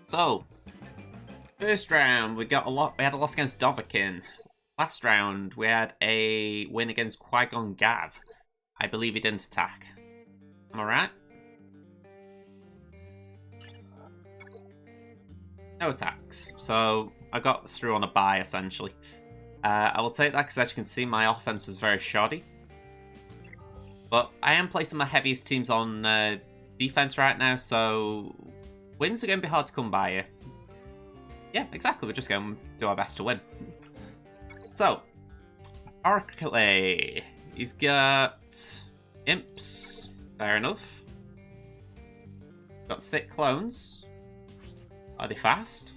So, first round we got a lot. We had a loss against Dovahkiin. Last round we had a win against Qui-Gon Gav. I believe he didn't attack. Am I right? No attacks. So I got through on a bye essentially. I will take that because as you can see my offense was very shoddy. But I am placing my heaviest teams on defense right now, so wins are going to be hard to come by here. Yeah, exactly. We're just going to do our best to win. So, Oracle, he's got imps. Fair enough. Got thick clones. Are they fast?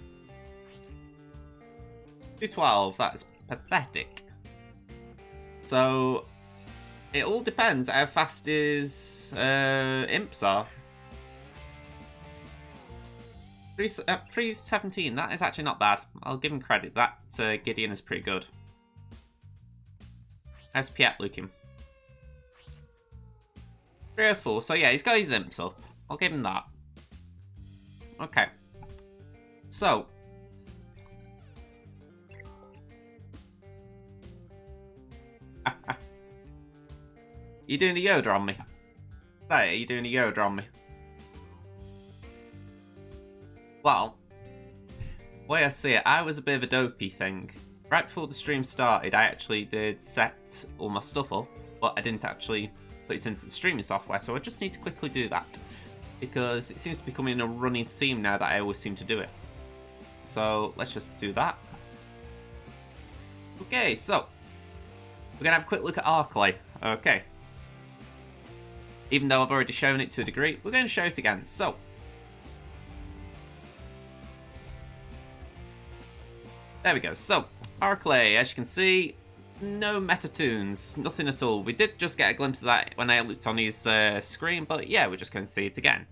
212, that's pathetic. So, it all depends how fast his imps are. 317, that is actually not bad. I'll give him credit. That Gideon is pretty good. How's Piet looking? 304, so yeah, he's got his imps up. I'll give him that. Okay. So. You doing a Yoda on me? Hey, are you doing a Yoda on me? Well, the way I see it, I was a bit of a dopey thing. Right before the stream started, I actually did set all my stuff up, but I didn't actually put it into the streaming software, so I just need to quickly do that. Because it seems to be becoming a running theme now that I always seem to do it. So, let's just do that. Okay, so, we're going to have a quick look at Arclay. Okay. Even though I've already shown it to a degree, we're going to show it again. So, there we go. So, Arclay, as you can see, no meta tunes, nothing at all. We did just get a glimpse of that when I looked on his screen, but yeah, we're just going to see it again.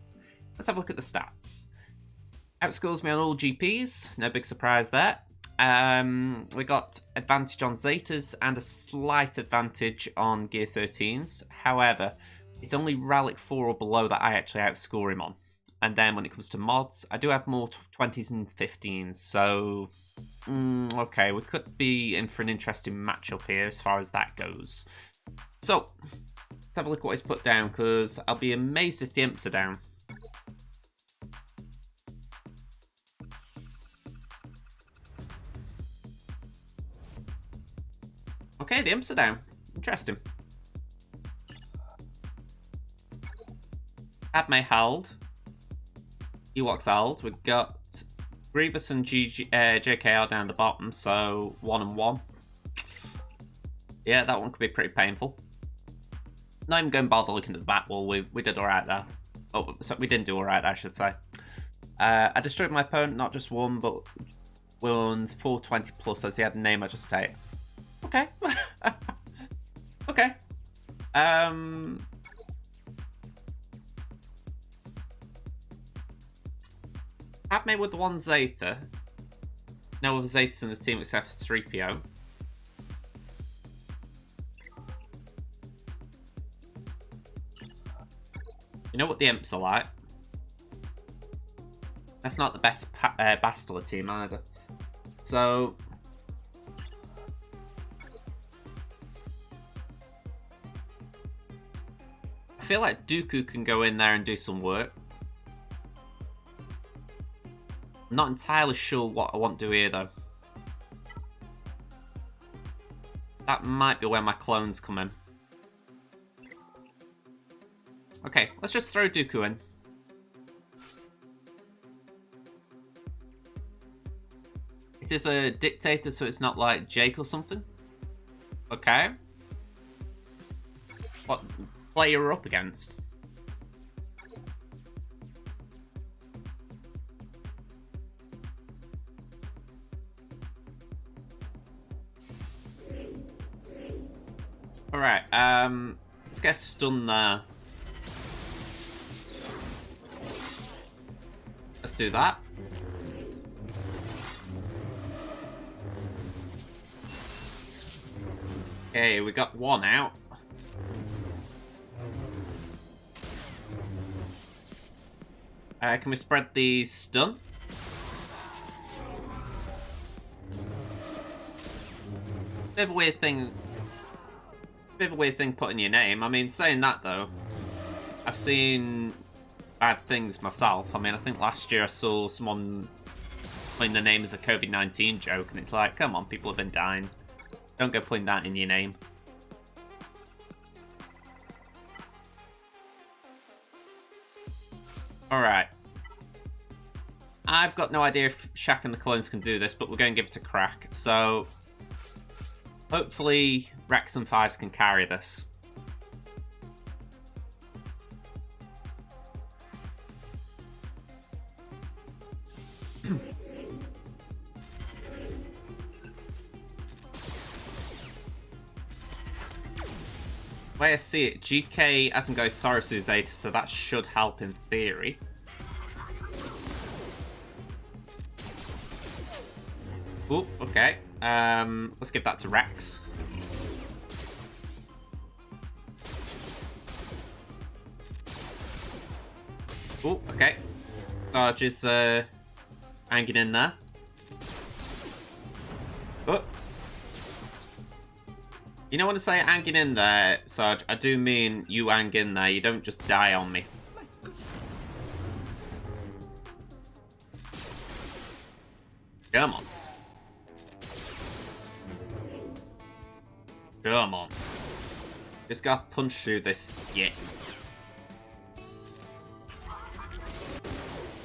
Let's have a look at the stats. Outscores me on all GPs, no big surprise there. We got advantage on Zetas and a slight advantage on Gear 13s. However, it's only Relic 4 or below that I actually outscore him on. And then when it comes to mods, I do have more 20s and 15s, so okay, we could be in for an interesting matchup here as far as that goes. So, let's have a look at what he's put down, because I'll be amazed if the imps are down. Okay, the imps are down. Interesting. Padme held. Ewoks held. We've got Grievous and JKR down the bottom, so 1 and 1. Yeah, that one could be pretty painful. Not even going to bother looking at the back wall. We did alright there. Oh, so we didn't do alright, I should say. I destroyed my opponent, not just one, but won 420 plus as he had a name I just ate. Okay. Okay. Padme with the 1 Zeta. No other Zetas in the team except for 3PO. You know what the imps are like. That's not the best Bastila team either. So, I feel like Dooku can go in there and do some work. I'm not entirely sure what I want to do here, though. That might be where my clones come in. Okay, let's just throw Dooku in. It is a dictator, so it's not like Jake or something. Okay. What player we're up against? Alright, let's get stunned there. Let's do that. Okay, we got 1 out. Can we spread the stun? Bit of a weird thing. Bit of a weird thing putting your name. I mean, saying that though, I've seen bad things myself. I mean, I think last year I saw someone putting their name as a COVID-19 joke, and it's like, come on, people have been dying. Don't go putting that in your name. Alright. I've got no idea if Shaq and the clones can do this, but we're going to give it a crack. So, hopefully Rex and Fives can carry this. The way I see it, GK hasn't got Sorosu Zeta, so that should help in theory. Oh, okay. Let's give that to Rex. Oh, okay. Sarge is hanging in there. Oh. You know when I say hanging in there, Sarge, I do mean you hang in there. You don't just die on me. Come on. Come on. Just gotta punch through this. Yeah.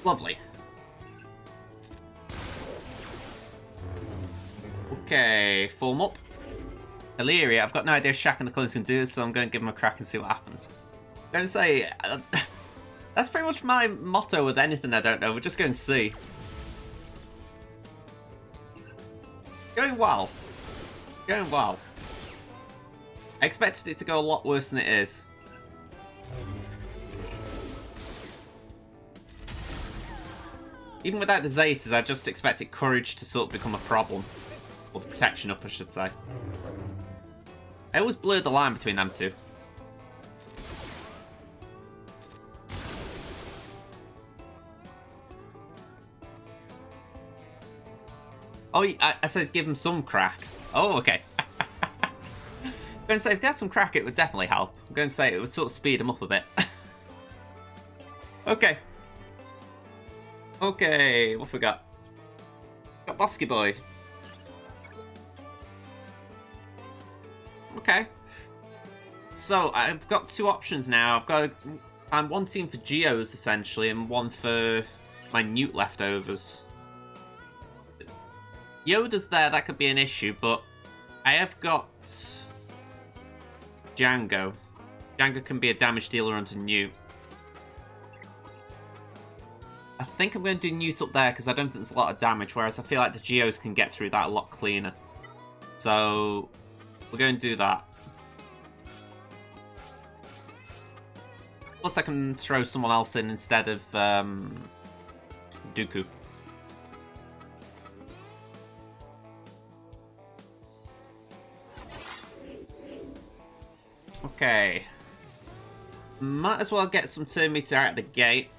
Lovely. Okay, form up. Illyria, I've got no idea if Shaq and the clones can do this, so I'm going to give them a crack and see what happens. I'm going to say, that's pretty much my motto with anything I don't know. We're just going to see. Going well. Going well. I expected it to go a lot worse than it is. Even without the Zetas, I just expected courage to sort of become a problem. Or the protection up, I should say. I always blurred the line between them two. Oh, I said give him some crack. Oh, okay. I'm going to say if they had some crack, it would definitely help. I'm going to say it would sort of speed him up a bit. Okay. Okay, what have we got? Got Bosky Boy. Okay. So, I've got two options now. I'm one team for Geos, essentially, and one for my Newt leftovers. Yoda's there, that could be an issue, but I have got Django. Django can be a damage dealer onto Newt. I think I'm going to do Newt up there because I don't think there's a lot of damage, whereas I feel like the Geos can get through that a lot cleaner. So, we're going to do that. Plus I can throw someone else in instead of Dooku. Okay. Might as well get some turn meter out of the gate.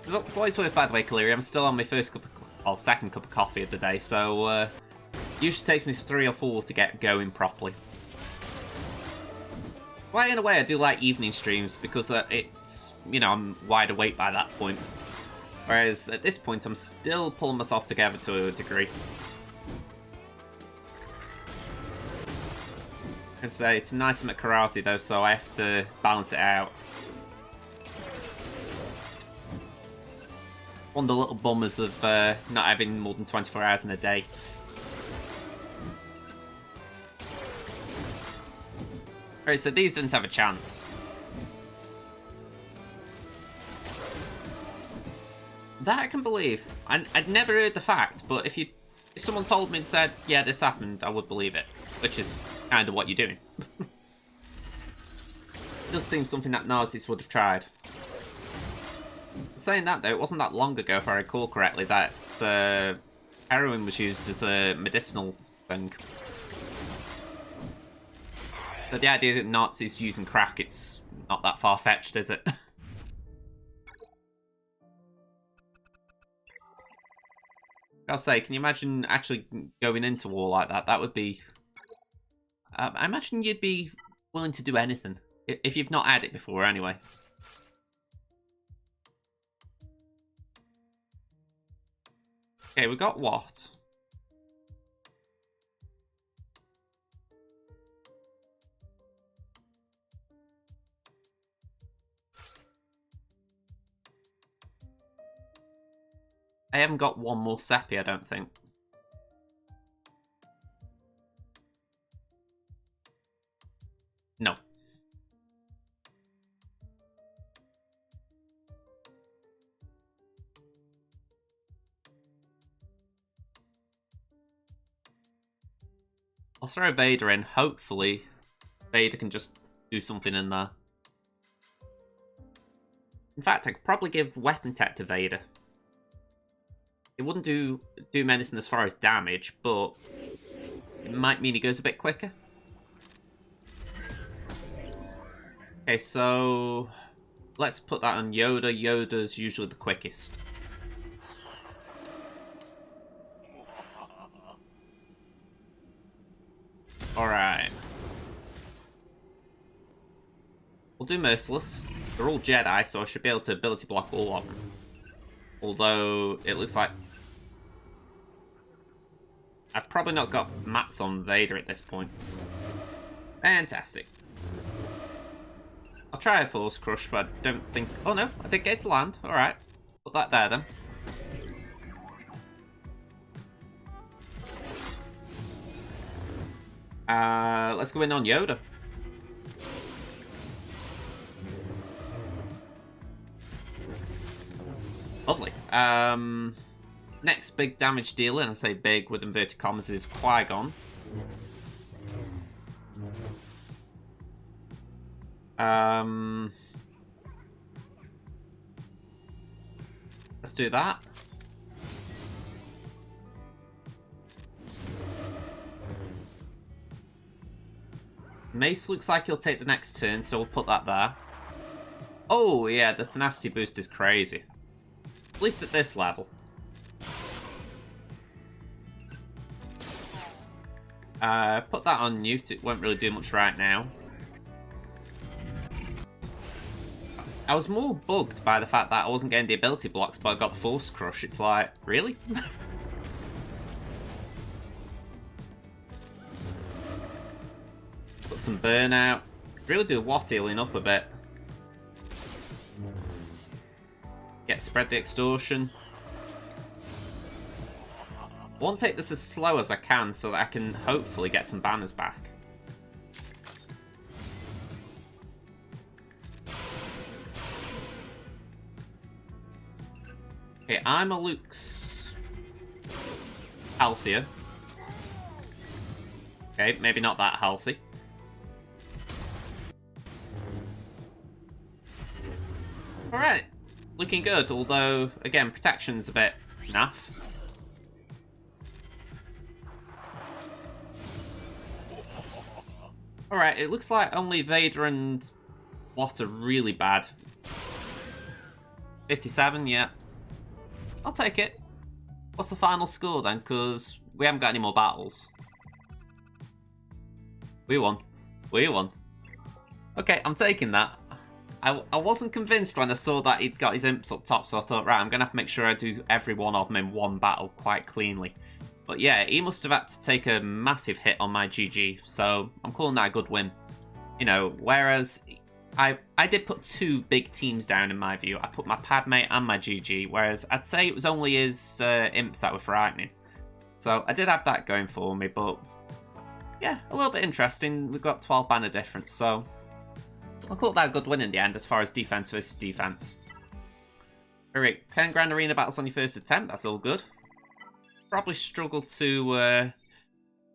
Look, what it's worth, by the way, Cleary, I'm still on my second cup of coffee of the day, so usually takes me 3 or 4 to get going properly. Well, in a way, I do like evening streams because it's, you know, I'm wide awake by that point. Whereas at this point, I'm still pulling myself together to a degree. It's an item at karate though, so I have to balance it out. One of the little bummers of not having more than 24 hours in a day. Alright, so these didn't have a chance. That I can believe. I'd never heard the fact, but if someone told me and said, yeah, this happened, I would believe it. Which is kind of what you're doing. It does seem something that Nazis would have tried. Saying that though, it wasn't that long ago, if I recall correctly, that heroin was used as a medicinal thing. So the idea that Nazis using crack, it's not that far-fetched, is it? I'll say, can you imagine actually going into war like that? That would be... I imagine you'd be willing to do anything. If you've not had it before, anyway. Okay, we got what? I haven't got one more Seppi, I don't think. No. I'll throw Vader in. Hopefully, Vader can just do something in there. In fact, I could probably give Weapon Tech to Vader. It wouldn't do him anything as far as damage, but it might mean he goes a bit quicker. Okay, so let's put that on Yoda. Yoda's usually the quickest. Alright. We'll do Merciless. They're all Jedi, so I should be able to ability block all of them. Although, it looks like I've probably not got mats on Vader at this point. Fantastic. I'll try a Force Crush, but I don't think... Oh no, I did get it to land. Alright. Put that there then. Let's go in on Yoda. Lovely. Next big damage dealer, and I say big with inverted commas, is Qui-Gon. Let's do that. Mace looks like he'll take the next turn, so we'll put that there. Oh, yeah, the tenacity boost is crazy. At least at this level. Put that on Newt, it won't really do much right now. I was more bugged by the fact that I wasn't getting the ability blocks, but I got the Force Crush. It's like, really? Put some burnout. Really do Watt healing up a bit. Spread the extortion. I want to take this as slow as I can so that I can hopefully get some banners back. Okay, I'm a Luke's healthier. Okay, maybe not that healthy. Alright. Looking good, although, again, protection's a bit naff. Alright, it looks like only Vader and Watt are really bad. 57, yeah. I'll take it. What's the final score then? Because we haven't got any more battles. We won. We won. Okay, I'm taking that. I wasn't convinced when I saw that he'd got his imps up top, so I thought, right, I'm going to have to make sure I do every one of them in one battle quite cleanly. But yeah, he must have had to take a massive hit on my GG, so I'm calling that a good win. You know, whereas I did put two big teams down in my view. I put my Padme and my GG, whereas I'd say it was only his imps that were frightening. So I did have that going for me, but yeah, a little bit interesting. We've got 12 banner difference, so I'll call that a good win in the end as far as defense versus defense. Alright, 10 grand arena battles on your first attempt, that's all good. Probably struggled to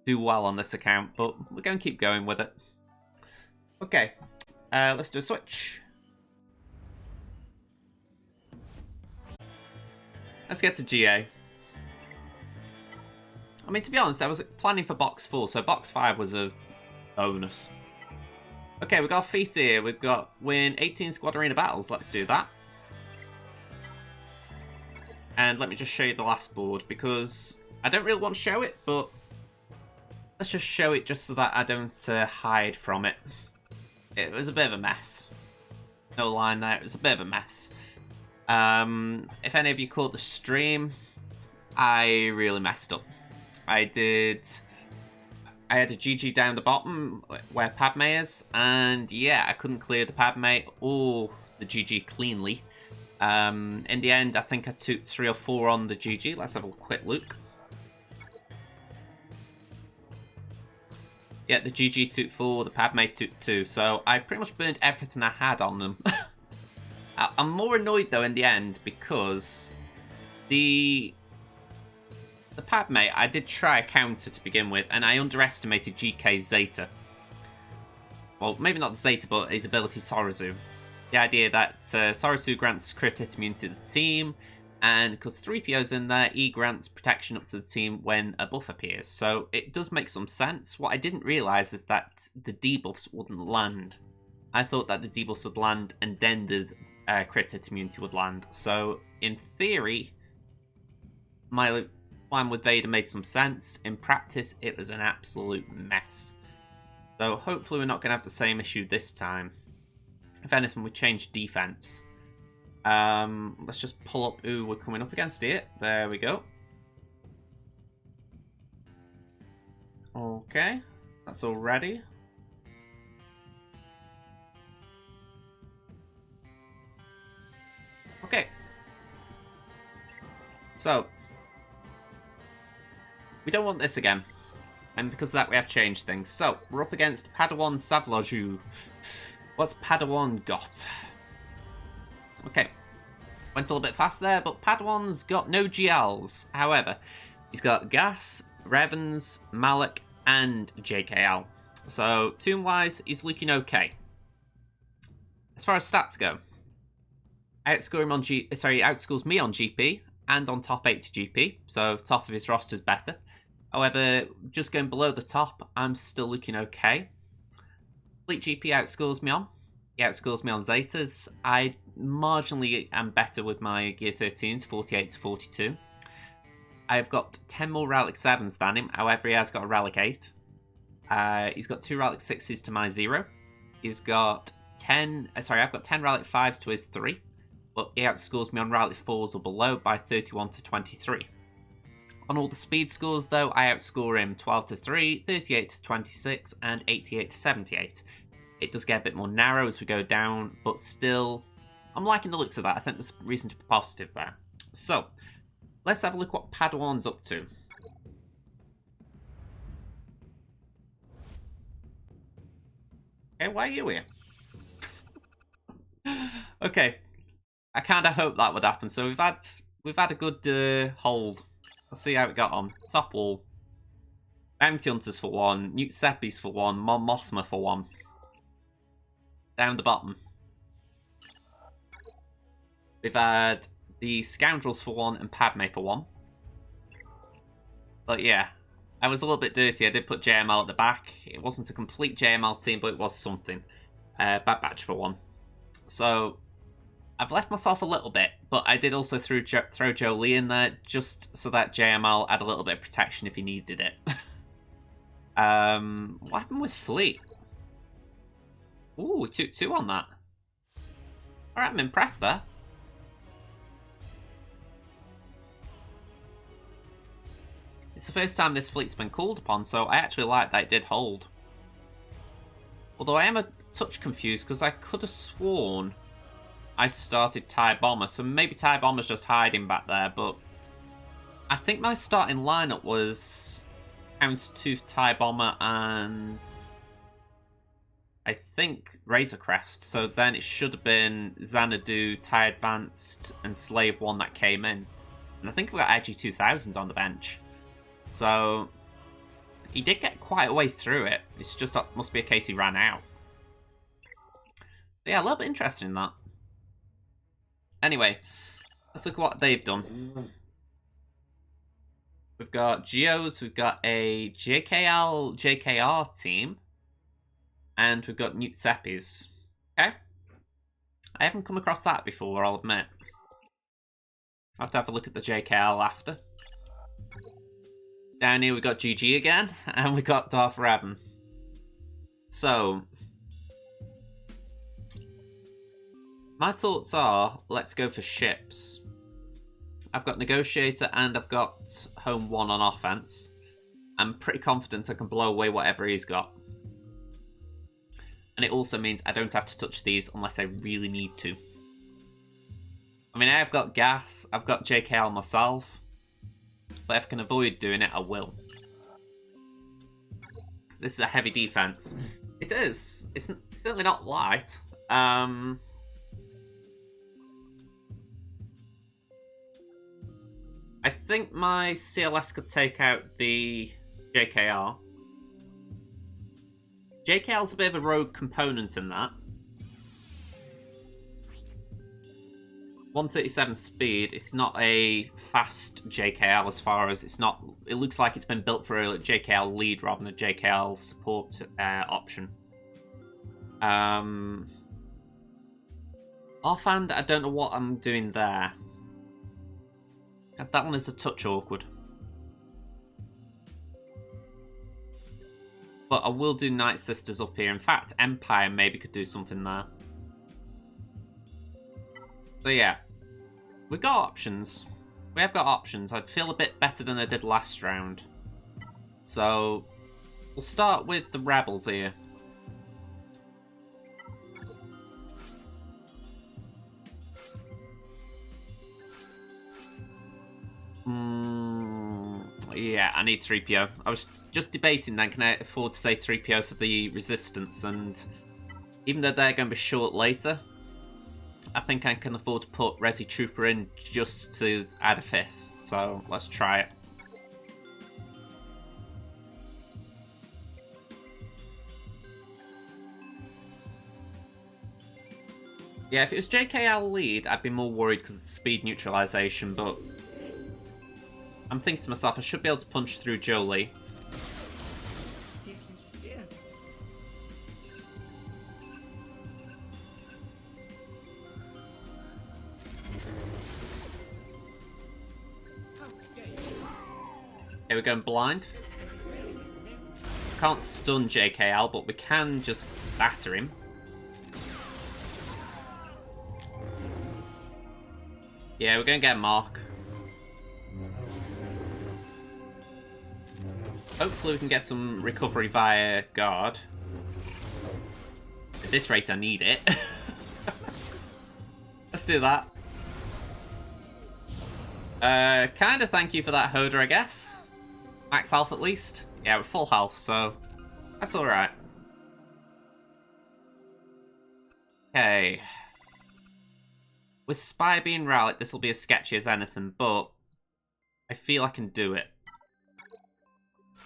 do well on this account, but we're going to keep going with it. Okay, let's do a switch. Let's get to GA. I mean, to be honest, I was planning for box 4, so box 5 was a bonus. Okay, we've got a feat here. We've got win 18 squad arena battles. Let's do that. And let me just show you the last board, because I don't really want to show it, but let's just show it just so that I don't hide from it. It was a bit of a mess. No line there, it was a bit of a mess. If any of you caught the stream, I really messed up. I had a GG down the bottom where Padme is, and yeah, I couldn't clear the Padme or the GG cleanly. In the end, I think I took 3 or 4 on the GG. Let's have a quick look. Yeah, the GG took 4, the Padme took 2, so I pretty much burned everything I had on them. I'm more annoyed though in the end because the Padme, I did try a counter to begin with, and I underestimated GK's Zeta. Well, maybe not the Zeta, but his ability Sorozu. The idea that Sorozu grants crit hit immunity to the team, and because 3PO's in there, he grants protection up to the team when a buff appears. So it does make some sense. What I didn't realise is that the debuffs wouldn't land. I thought that the debuffs would land and then the crit hit immunity would land. So in theory, my plan with Vader made some sense. In practice, it was an absolute mess. So hopefully we're not going to have the same issue this time. If anything, we changed defense. Let's just pull up who we're coming up against here. There we go. Okay, that's all ready. Okay. So, we don't want this again. And because of that, we have changed things. So, we're up against Padawan SWGOH. What's Padawan got? Okay. Went a little bit fast there, but Padawan's got no GLs. However, he's got Gas, Revens, Malak, and JKL. So, tune-wise, he's looking okay. As far as stats go, I outscore him on he outscores me on GP and on top 80 GP, so top of his roster's better. However, just going below the top, I'm still looking okay. Fleet GP outscores me on. He outscores me on Zetas. I marginally am better with my Gear 13s, 48 to 42. I've got 10 more Relic 7s than him, however he has got a Relic 8. He's got 2 Relic 6s to my 0. He's got 10... I've got 10 Relic 5s to his 3. But he outscores me on Relic 4s or below by 31 to 23. On all the speed scores, though, I outscore him 12 to 3, 38 to 26, and 88 to 78. It does get a bit more narrow as we go down, but still, I'm liking the looks of that. I think there's reason to be positive there. So, let's have a look what Padawan's up to. Okay, why are you here? Okay, I kind of hoped that would happen. So we've had a good hold. Let's see how it got on. Top wall. Bounty Hunters for 1. Newt Seppies for 1. Mon Mothma for 1. Down the bottom. We've had the Scoundrels for 1 and Padme for 1. But yeah, I was a little bit dirty. I did put JML at the back. It wasn't a complete JML team, but it was something. Bad Batch for 1. So, I've left myself a little bit, but I did also throw Jolie in there just so that JML had a little bit of protection if he needed it. What happened with Fleet? Ooh, we took 2 on that. Alright, I'm impressed there. It's the first time this fleet's been called upon, so I actually like that it did hold. Although I am a touch confused because I could have sworn I started TIE Bomber, so maybe TIE Bomber's just hiding back there, but I think my starting lineup was Houndstooth, TIE Bomber, and I think Razor Crest, so then it should have been Xanadu, TIE Advanced, and Slave 1 that came in. And I think we got IG-2000 on the bench. So, he did get quite a way through it. It's just that must be a case he ran out. But yeah, a little bit interesting in that. Anyway, let's look at what they've done. We've got Geos, we've got a JKL, JKR team, and we've got Newt Seppies. Okay. I haven't come across that before, I'll admit. I'll have to have a look at the JKL after. Down here we got GG again, and we got Darth Raven. So, my thoughts are, let's go for ships. I've got Negotiator and I've got Home 1 on offense. I'm pretty confident I can blow away whatever he's got. And it also means I don't have to touch these unless I really need to. I mean, I've got gas, I've got JKL myself. But if I can avoid doing it, I will. This is a heavy defense. It is. It's certainly not light. I think my CLS could take out the JKR. JKL's a bit of a rogue component in that. 137 speed, it's not a fast JKL as far as it's not... It looks like it's been built for a JKL lead rather than a JKL support option. Offhand, I don't know what I'm doing there. That one is a touch awkward. But I will do Night Sisters up here. In fact, Empire maybe could do something there. So yeah, we've got options. We have got options. I'd feel a bit better than I did last round. So, we'll start with the Rebels here. Yeah, I need 3PO. I was just debating then, can I afford to say 3PO for the Resistance? And even though they're going to be short later, I think I can afford to put Resi Trooper in just to add a 5th. So let's try it. Yeah, if it was JKL lead, I'd be more worried because of the speed neutralization, but I'm thinking to myself, I should be able to punch through Jolie. Okay, we're going blind. Can't stun JKL, but we can just batter him. Yeah, we're going to get a mark. Hopefully we can get some recovery via guard. At this rate, I need it. Let's do that. Kinda thank you for that, Hoder, I guess. Max health at least. Yeah, we're full health, so that's alright. Okay. With Spy being rallied, this will be as sketchy as anything, but I feel I can do it.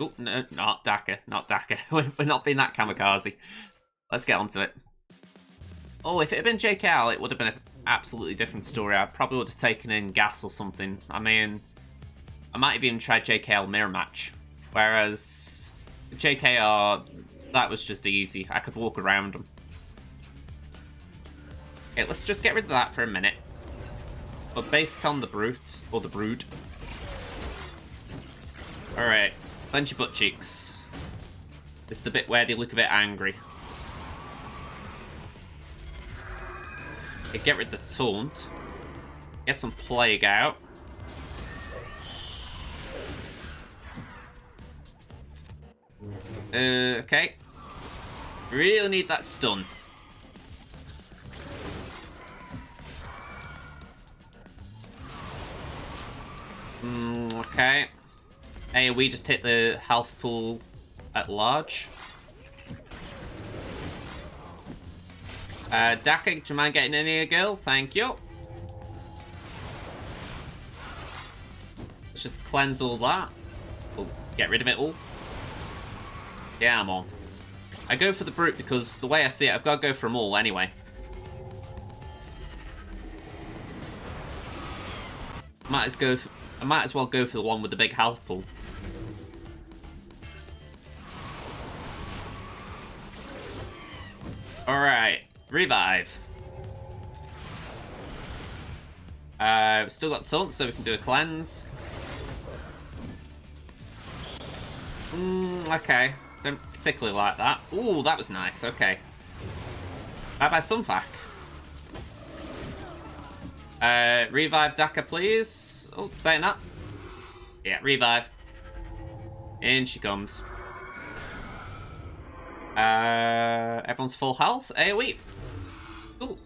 Oh, no, not Daka, not Daka. We're not being that kamikaze. Let's get onto it. Oh, if it had been JKL, it would have been an absolutely different story. I probably would have taken in gas or something. I mean, I might have even tried JKL mirror match. Whereas JKR, that was just easy. I could walk around them. Okay, let's just get rid of that for a minute. But basic on the brute, or the brood. Alright, clench your butt cheeks. This is the bit where they look a bit angry. Okay, get rid of the taunt. Get some plague out. Okay. Really need that stun. Okay. Hey, we just hit the health pool at large. Daka, do you mind getting in here, girl? Thank you. Let's just cleanse all that. We'll get rid of it all. Yeah, I'm on. I go for the brute because the way I see it, I've got to go for them all anyway. I might as well go for the one with the big health pool. Alright, revive. We've still got taunt, so we can do a cleanse. Okay. Don't particularly like that. Ooh, that was nice. Okay. Bye-bye, Sunfac. Revive Daka, please. Oh, saying that. Yeah, revive. In she comes. Everyone's full health. AoE. Cool.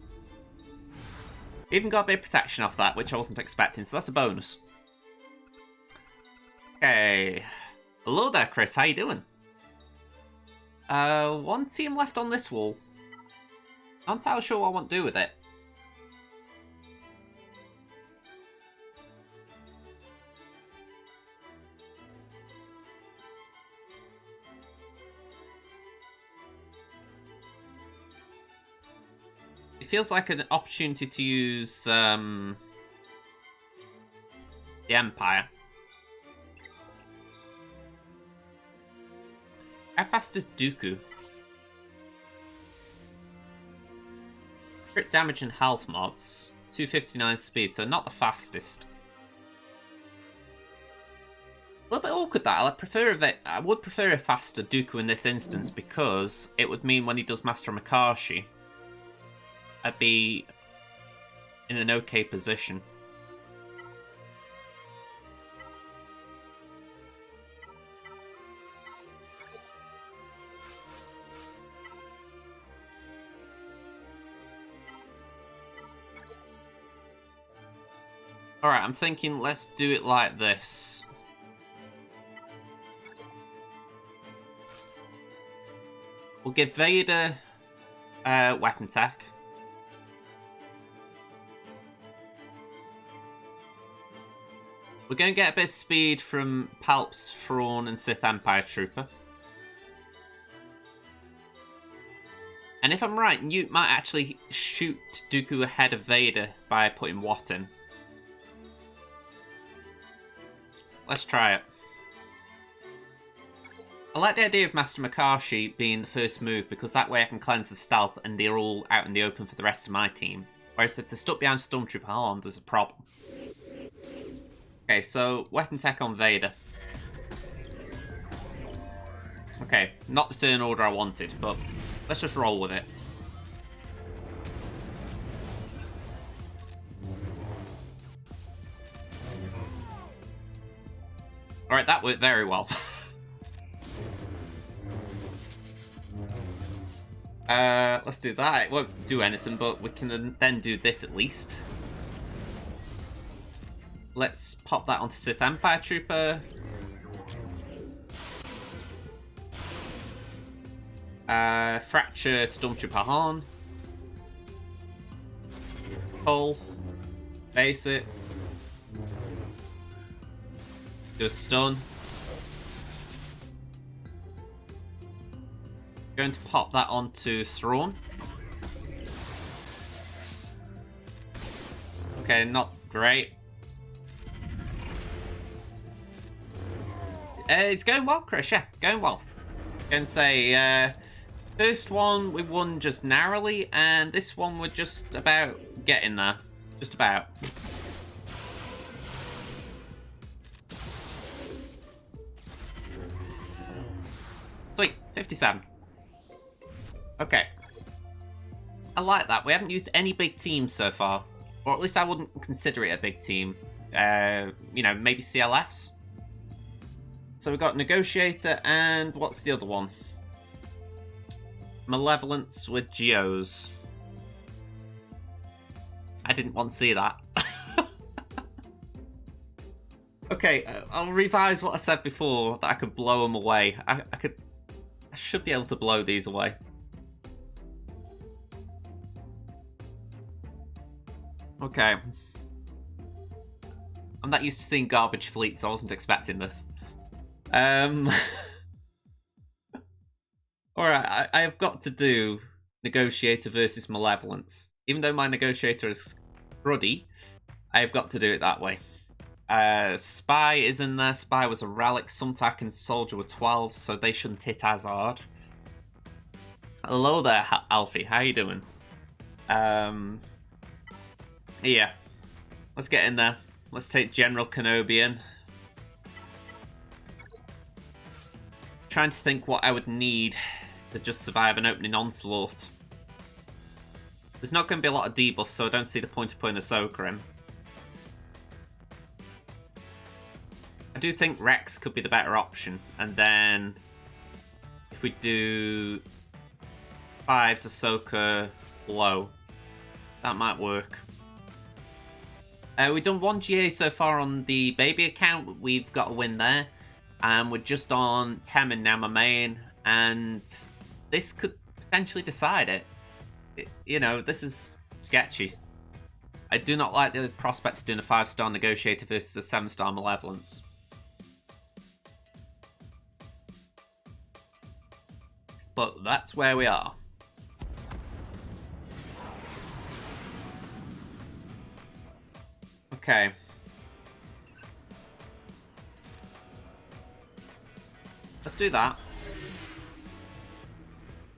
Even got a bit of protection off that, which I wasn't expecting, so that's a bonus. Okay. Hello there, Chris. How you doing? One team left on this wall. I'm not entirely sure what I want to do with it. It feels like an opportunity to use the Empire. How fast is Dooku? Crit damage and health mods. 259 speed, so not the fastest. A little bit awkward that. I would prefer a faster Dooku in this instance because it would mean when he does Master Makashi, I'd be in an okay position. Alright, I'm thinking let's do it like this. We'll give Vader weapon tech. We're going to get a bit of speed from Palps, Thrawn, and Sith Empire Trooper. And if I'm right, Newt might actually shoot Dooku ahead of Vader by putting Watt in. Let's try it. I like the idea of Master Makashi being the first move because that way I can cleanse the stealth and they're all out in the open for the rest of my team. Whereas if they're stuck behind Stormtrooper Arm, there's a problem. Okay, so weapon tech on Vader. Okay, not the turn order I wanted, but let's just roll with it. Alright, that worked very well. Let's do that. It won't do anything, but we can then do this at least. Let's pop that onto Sith Empire Trooper. Fracture Stormtrooper Han. Pull. Base it. Do a stun. Going to pop that onto Thrawn. Okay, not great. It's going well, Chris. Yeah, going well. I can say, first one we won just narrowly, and this one we're just about getting there. Just about. Sweet, 57. Okay. I like that. We haven't used any big teams so far. Or at least I wouldn't consider it a big team. You know, maybe CLS. So we've got Negotiator and what's the other one? Malevolence with Geos. I didn't want to see that. Okay, I'll revise what I said before, that I could blow them away. I should be able to blow these away. Okay. I'm not used to seeing garbage fleets, so I wasn't expecting this. Alright, I have got to do Negotiator versus Malevolence. Even though my Negotiator is cruddy, I have got to do it that way. Spy is in there. Spy was a relic. Sunfac and Soldier were 12, so they shouldn't hit as hard. Hello there, Alfie. How you doing? Yeah. Let's get in there. Let's take General Kenobi in. Trying to think what I would need to just survive an opening onslaught. There's not going to be a lot of debuffs, so I don't see the point of putting Ahsoka in. I do think Rex could be the better option, and then if we do 5's Ahsoka low, that might work. We've done 1 GA so far on the baby account. We've got a win there. And we're just on Temin now, my main. And this could potentially decide it. You know, this is sketchy. I do not like the prospect of doing a 5-star Negotiator versus a 7-star Malevolence. But that's where we are. Okay. Let's do that.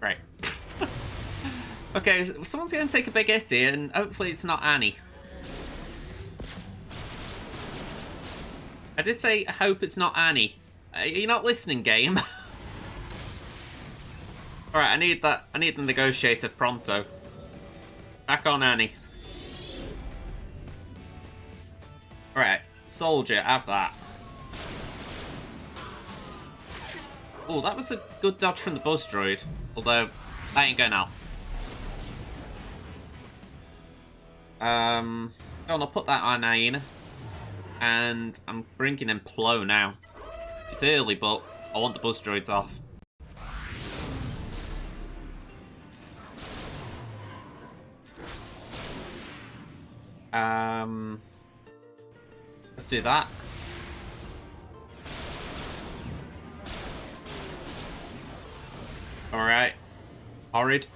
Right. Okay, someone's going to take a big hit here, and hopefully it's not Annie. I did say, I hope it's not Annie. Are you not listening, game? Alright, I need that. I need the Negotiator pronto. Back on Annie. Alright, Soldier, have that. Oh, that was a good dodge from the Buzz Droid. Although, that ain't going out. I'll put that on Aina. And I'm bringing in Plo now. It's early, but I want the Buzz Droids off. Let's do that. Alright. Horrid.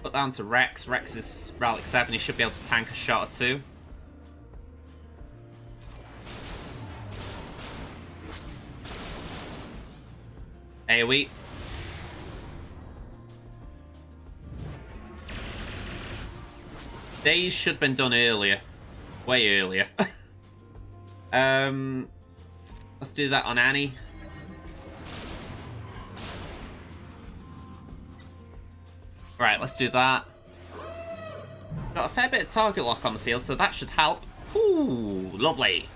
Put that onto Rex. Rex is Relic 7. He should be able to tank a shot or two. AoE. These should have been done earlier. Way earlier. Let's do that on Annie. Right, let's do that. Got a fair bit of target lock on the field, so that should help. Ooh, lovely.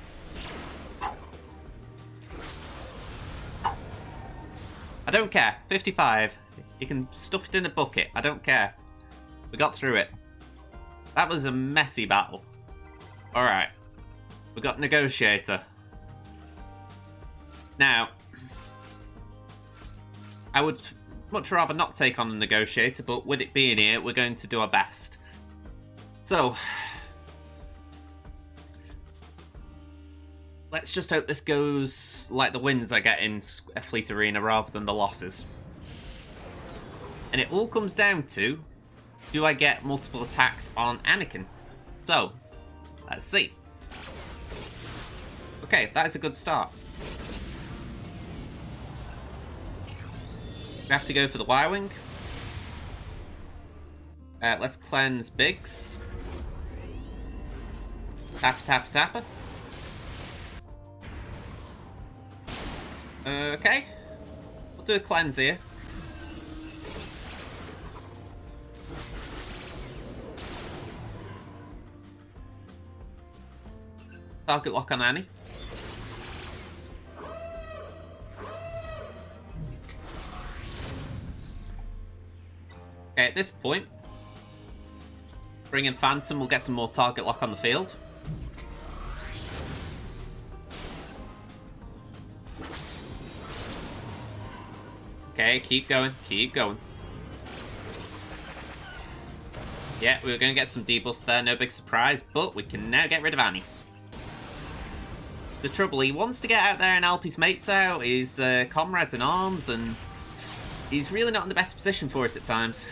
I don't care. 55. You can stuff it in a bucket. I don't care. We got through it. That was a messy battle. Alright. We got Negotiator. Now, I would much rather not take on the Negotiator, but with it being here, we're going to do our best. So, let's just hope this goes like the wins I get in Fleet Arena rather than the losses. And it all comes down to, do I get multiple attacks on Anakin? So, let's see. Okay, that is a good start. We have to go for the Y-Wing. Let's cleanse Biggs. Tapper, tapper, tapper. Okay. We'll do a cleanse here. Target lock on Annie. Okay, at this point, bring in Phantom, we'll get some more target lock on the field. Okay, keep going, keep going. Yeah, we were going to get some debuffs there, no big surprise, but we can now get rid of Annie. The trouble, he wants to get out there and help his mates out, his comrades in arms, and he's really not in the best position for it at times.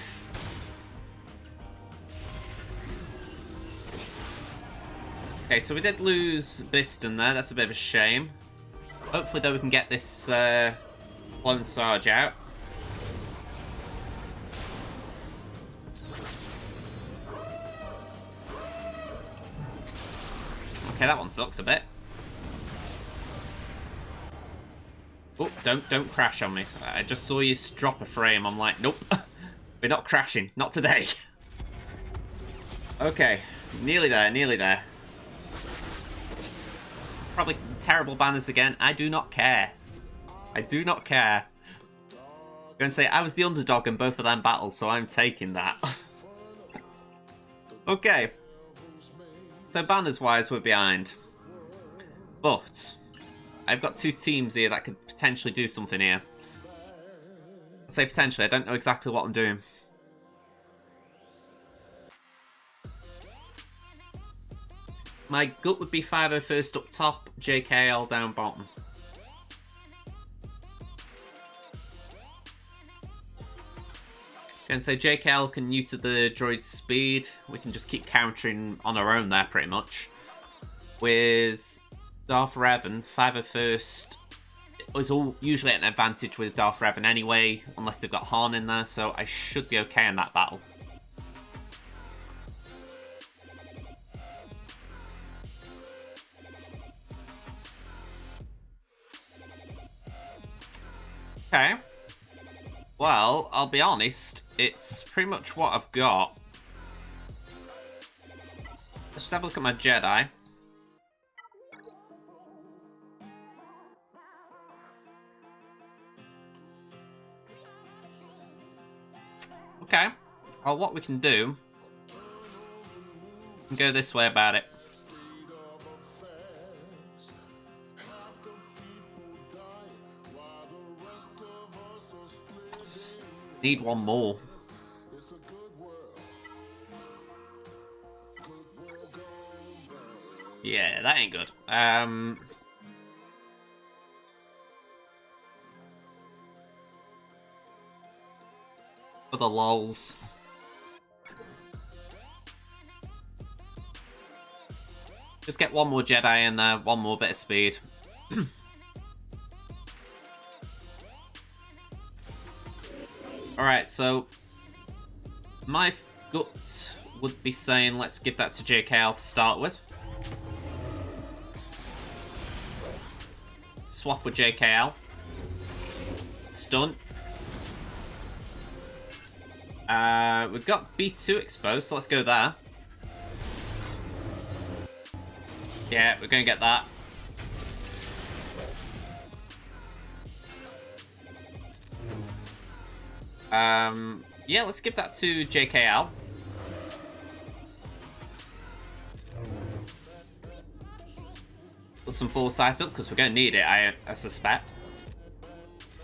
Okay, so we did lose Biston there, that's a bit of a shame. Hopefully, though, we can get this Lone Sarge out. Okay, that one sucks a bit. Oh, don't crash on me. I just saw you drop a frame. I'm like, nope. We're not crashing. Not today. Okay. Nearly there, nearly there. Probably terrible banners again. I do not care. I do not care. I'm going to say I was the underdog in both of them battles, so I'm taking that. Okay. So banners-wise, we're behind. But I've got two teams here that could potentially do something here. I say potentially, I don't know exactly what I'm doing. My gut would be 501st up top, JKL down bottom. Going to say JKL can neuter the droid's speed. We can just keep countering on our own there, pretty much. With Darth Revan, 501st is usually at an advantage with Darth Revan anyway, unless they've got Han in there, so I should be okay in that battle. Okay. Well, I'll be honest, it's pretty much what I've got. Let's just have a look at my Jedi. Okay. Well, what we can do... we can go this way about it. Need one more. Yeah, that ain't good. For the lols. Just get one more Jedi in there, one more bit of speed. Alright, so my gut would be saying let's give that to JKL to start with. Swap with JKL. Stun. We've got B2 exposed, so let's go there. Yeah, we're going to get that. Yeah, let's give that to JKL. Put some foresight up, because we're going to need it, I suspect.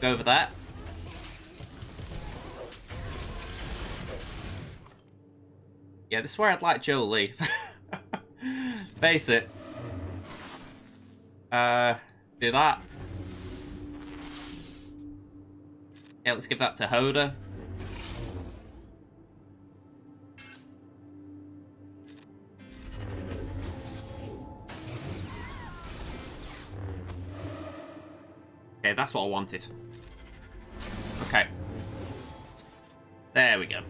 Go over there. Yeah, this is where I'd like Jolie. Face it. Do that. Yeah, let's give that to Hoda. Okay, that's what I wanted. Okay. There we go.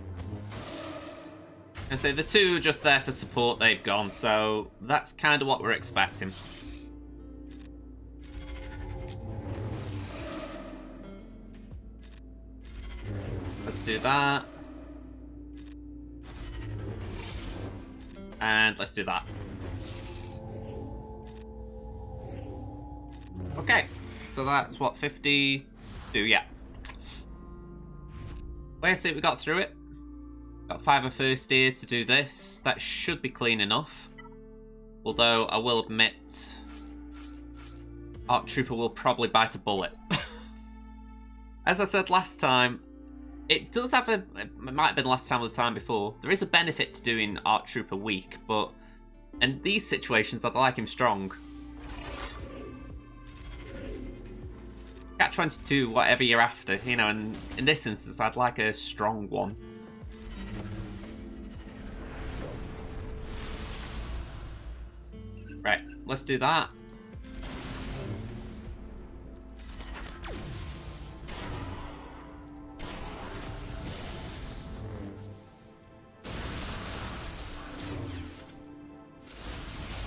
And so the two just there for support, they've gone, so that's kind of what we're expecting. Let's do that. And let's do that. Okay, so that's what, 52, yeah. Well, I see we got through it. Got 501st here to do this. That should be clean enough. Although, I will admit, ARC Trooper will probably bite a bullet. As I said last time, it does have a... it might have been last time or the time before. There is a benefit to doing ARC Trooper weak, but in these situations, I'd like him strong. Cat 22, whatever you're after, you know, and in this instance, I'd like a strong one. Right, let's do that.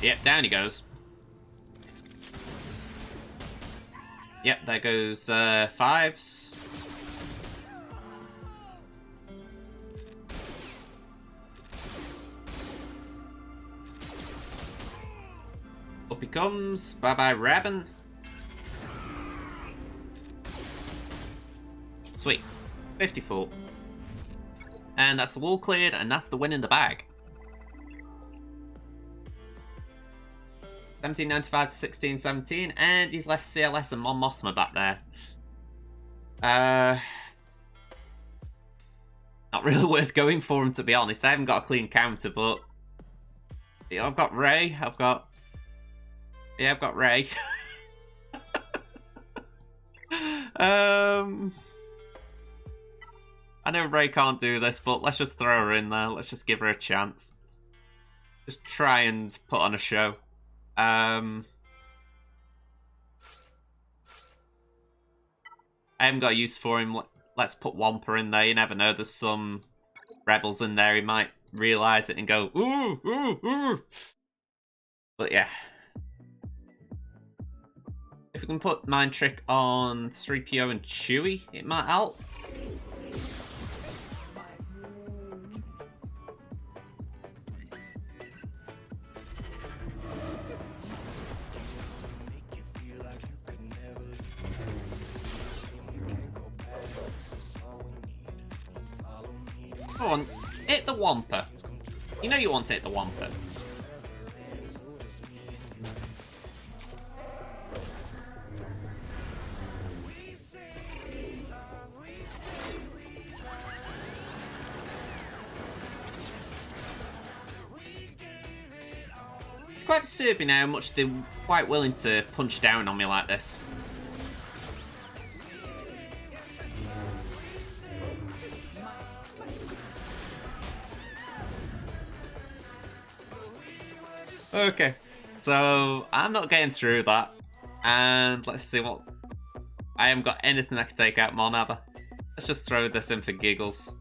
Yep, down he goes. Yep, there goes 5s. Up he comes. Bye-bye, Raven. Sweet. 50 full. And that's the wall cleared, and that's the win in the bag. 1795 to 1617, and he's left CLS and Mon Mothma back there. Not really worth going for him, to be honest. I haven't got a clean counter, but yeah, I've got Ray. I've got Ray. I know Ray can't do this, but let's just throw her in there. Let's just give her a chance. Just try and put on a show. I haven't got use for him. Let's put Wampa in there. You never know. There's some rebels in there. He might realise it and go, ooh, ooh, ooh. But yeah. If we can put Mind Trick on 3PO and Chewie, it might help. Come on, hit the Wampa. You know you want to hit the Wampa. It's quite disturbing how much they're quite willing to punch down on me like this. Okay, so I'm not getting through that, and let's see what... I haven't got anything I can take out Mon, have I? Let's just throw this in for giggles.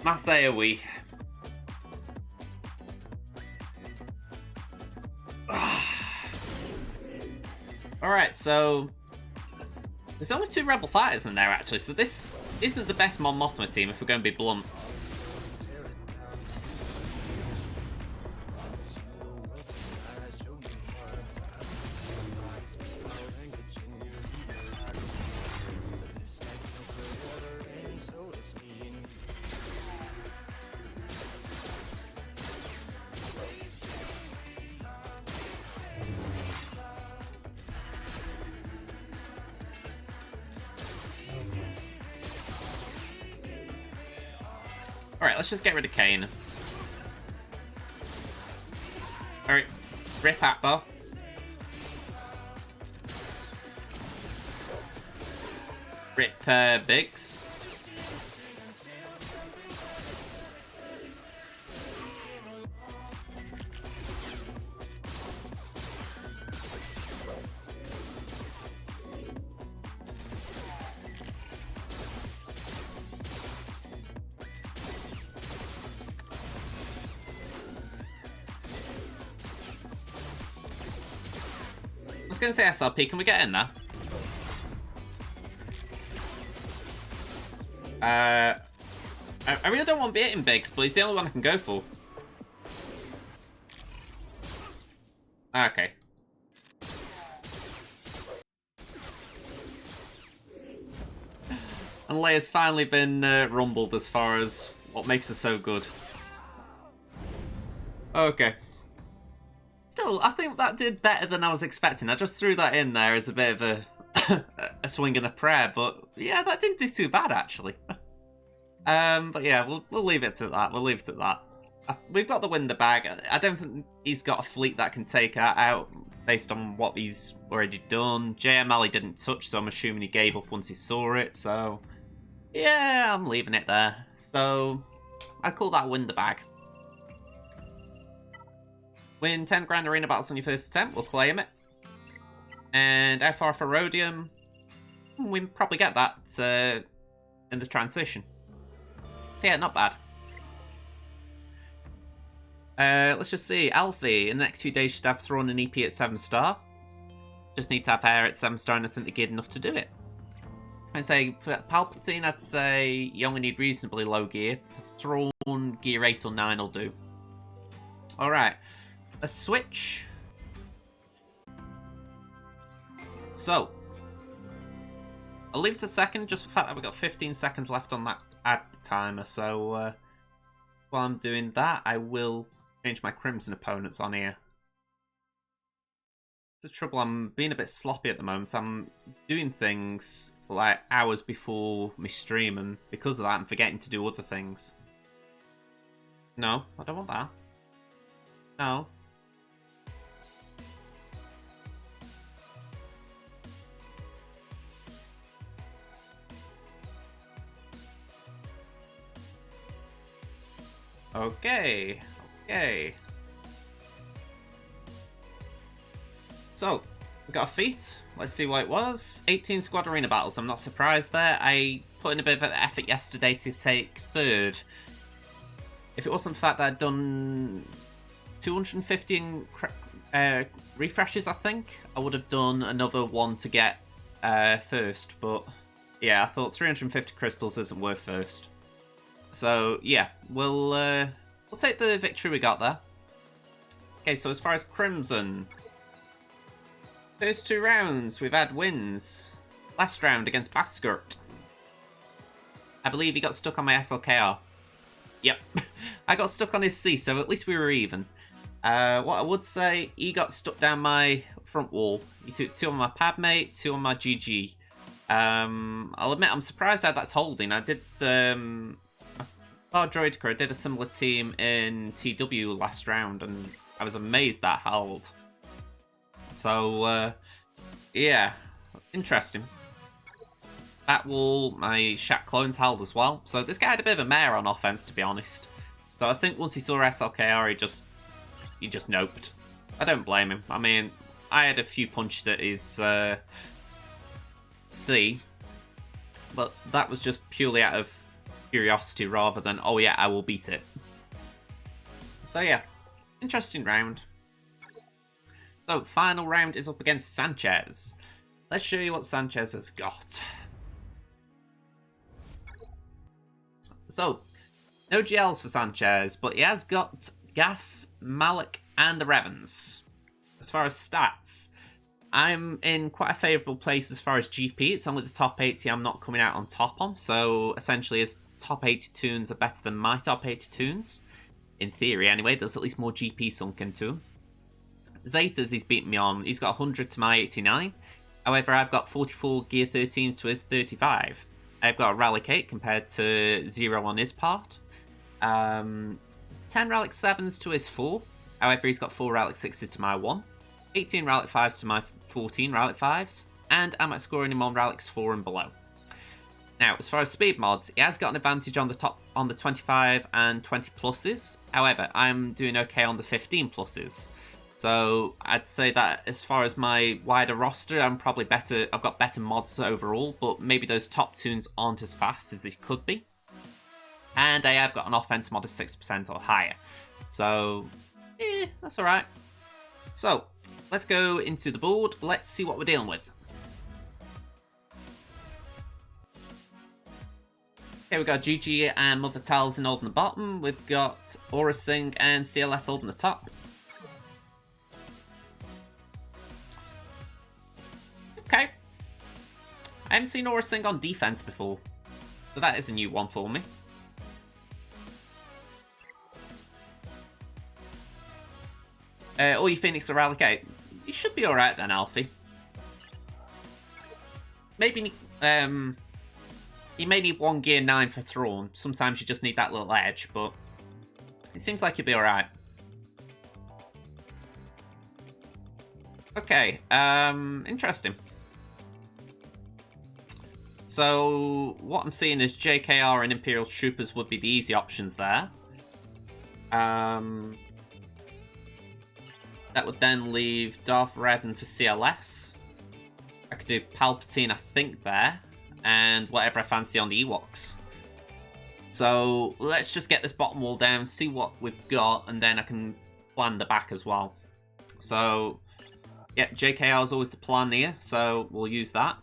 Mass AoE. Alright, so... there's only 2 Rebel fighters in there, actually, so this isn't the best Mon Mothma team, if we're going to be blunt. Alright, let's just get rid of Kane. Alright, rip Atbo. Rip Biggs. I was going to say SRP, can we get in there? I really don't want to be hitting Biggs, but he's the only one I can go for. Okay. And Leia's finally been rumbled as far as what makes her so good. Okay. Still, I think that did better than I was expecting. I just threw that in there as a bit of a a swing and a prayer, but yeah, that didn't do too bad actually. But yeah, we'll leave it to that. We'll leave it at that. We've got the win in the bag. I don't think he's got a fleet that can take that out based on what he's already done. JML didn't touch, so I'm assuming he gave up once he saw it. So yeah, I'm leaving it there. So I call that win the bag. Win 10 grand arena battles on your first attempt, we'll claim it. And FR for Rhodium. we probably get that in the transition. So yeah, not bad. Let's just see. Alfie, in the next few days, should have thrown an EP at 7-star. Just need to have air at 7-star, and I think they geared enough to do it. I'd say for Palpatine, I'd say you only need reasonably low gear. Thrawn, gear 8 or 9 will do. Alright, let's switch. So, I'll leave it a second, just for the fact that we've got 15 seconds left on that ad timer. So, while I'm doing that, I will change my Crimson opponents on here. The trouble, I'm being a bit sloppy at the moment. I'm doing things like hours before my stream, and because of that, I'm forgetting to do other things. No, I don't want that. No. Okay, okay. So, we got a feat. Let's see what it was. 18 squad arena battles. I'm not surprised there. I put in a bit of an effort yesterday to take 3rd. If it wasn't the fact that I'd done 250 refreshes, I think, I would have done another one to get 1st. But yeah, I thought 350 crystals isn't worth 1st. So yeah, we'll take the victory we got there. Okay, so as far as Crimson, first 2 rounds we've had wins. Last round against Baskert, I believe he got stuck on my SLKR. Yep, I got stuck on his C, so at least we were even. What I would say, he got stuck down my front wall. He took 2 on my Padme, 2 on my GG. I'll admit I'm surprised how that's holding. I did Droidker, I did a similar team in TW last round, and I was amazed that held. So, yeah, interesting. That wall, my Shat clones held as well. So this guy had a bit of a mare on offense, to be honest. So I think once he saw SLKR, he just noped. I don't blame him. I mean, I had a few punches at his C, but that was just purely out of curiosity rather than, oh yeah, I will beat it. So yeah, interesting round. So final round is up against Sanchez. Let's show you what Sanchez has got. So, no GLs for Sanchez, but he has got Gas, Malik, and the Revens. As far as stats, I'm in quite a favourable place as far as GP. It's only the top 80 I'm not coming out on top on, so essentially his top 80 tunes are better than my top 80 tunes. In theory, anyway, there's at least more GP sunk into him. Zetas he's beaten me on. He's got 100 to my 89. However, I've got 44 gear 13s to his 35. I've got a Rally 8 compared to 0 on his part. 10 Relic 7s to his 4. However, he's got 4 Relic 6s to my 1. 18 Relic 5s to my 14 Relic 5s. And I'm outscoring him on Relics 4 and below. Now, as far as speed mods, he has got an advantage on the 25 and 20 pluses. However, I'm doing okay on the 15 pluses. So I'd say that as far as my wider roster, I'm probably better. I've got better mods overall, but maybe those top tunes aren't as fast as they could be. And I have got an offense mod of 6% or higher. So, that's alright. So, let's go into the board. Let's see what we're dealing with. Okay, we've got GG and Mother Talzin holding the bottom. We've got Aura Singh and CLS holding the top. Okay. I haven't seen Aura Singh on defense before, so that is a new one for me. All your Phoenix are allocate. You should be alright then, Alfie. Maybe, you may need 1 gear 9 for Thrawn. Sometimes you just need that little edge, but it seems like you'll be alright. Okay, interesting. So, what I'm seeing is JKR and Imperial Troopers would be the easy options there. That would then leave Darth Revan for CLS. I could do Palpatine, I think, there, and whatever I fancy on the Ewoks. So let's just get this bottom wall down, see what we've got, and then I can plan the back as well. So, yeah, JKR is always the plan here, so we'll use that.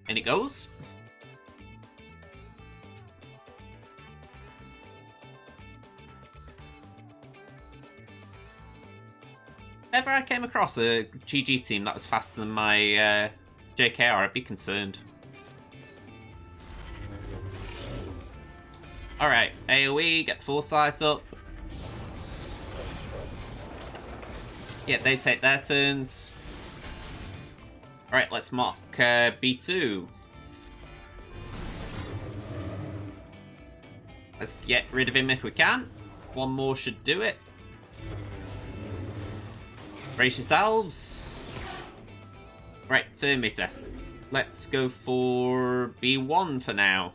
And it goes. If ever I came across a GG team that was faster than my JKR, I'd be concerned. Alright, AoE, get the foresight up. Yeah, they take their turns. Alright, let's mock B2. Let's get rid of him if we can. One more should do it. Brace yourselves. Right, turn meter. Let's go for B1 for now.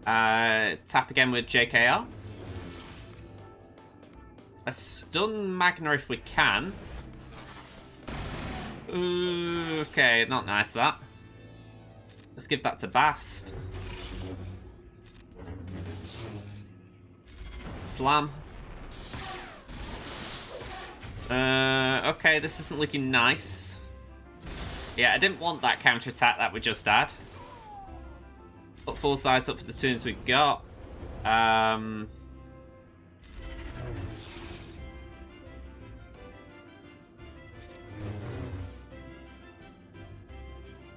Tap again with JKR. A stun Magna if we can. Ooh, okay, not nice that. Let's give that to Bast. Slam. Okay, this isn't looking nice. Yeah, I didn't want that counter-attack that we just had. Put foresight up for the turns we got.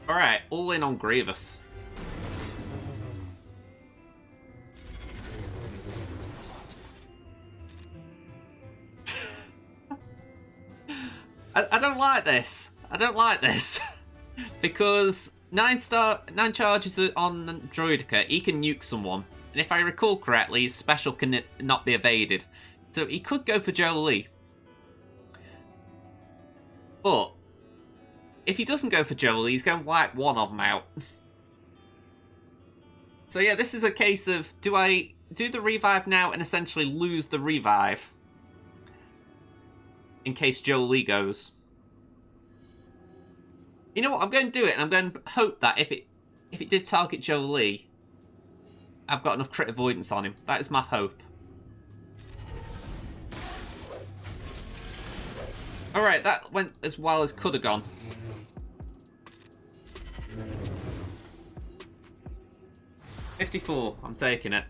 Alright, all in on Grievous. I don't like this. I don't like this. Because 9 charges on Droidica, he can nuke someone. And if I recall correctly, his special can not be evaded. So he could go for Jolie. But if he doesn't go for Jolie, he's going to wipe one of them out. So yeah, this is a case of, do I do the revive now and essentially lose the revive? In case Jolie goes. You know what, I'm going to do it, and I'm going to hope that if it did target Jolie, I've got enough crit avoidance on him. That is my hope. Alright, that went as well as could have gone. $54, I'm taking it.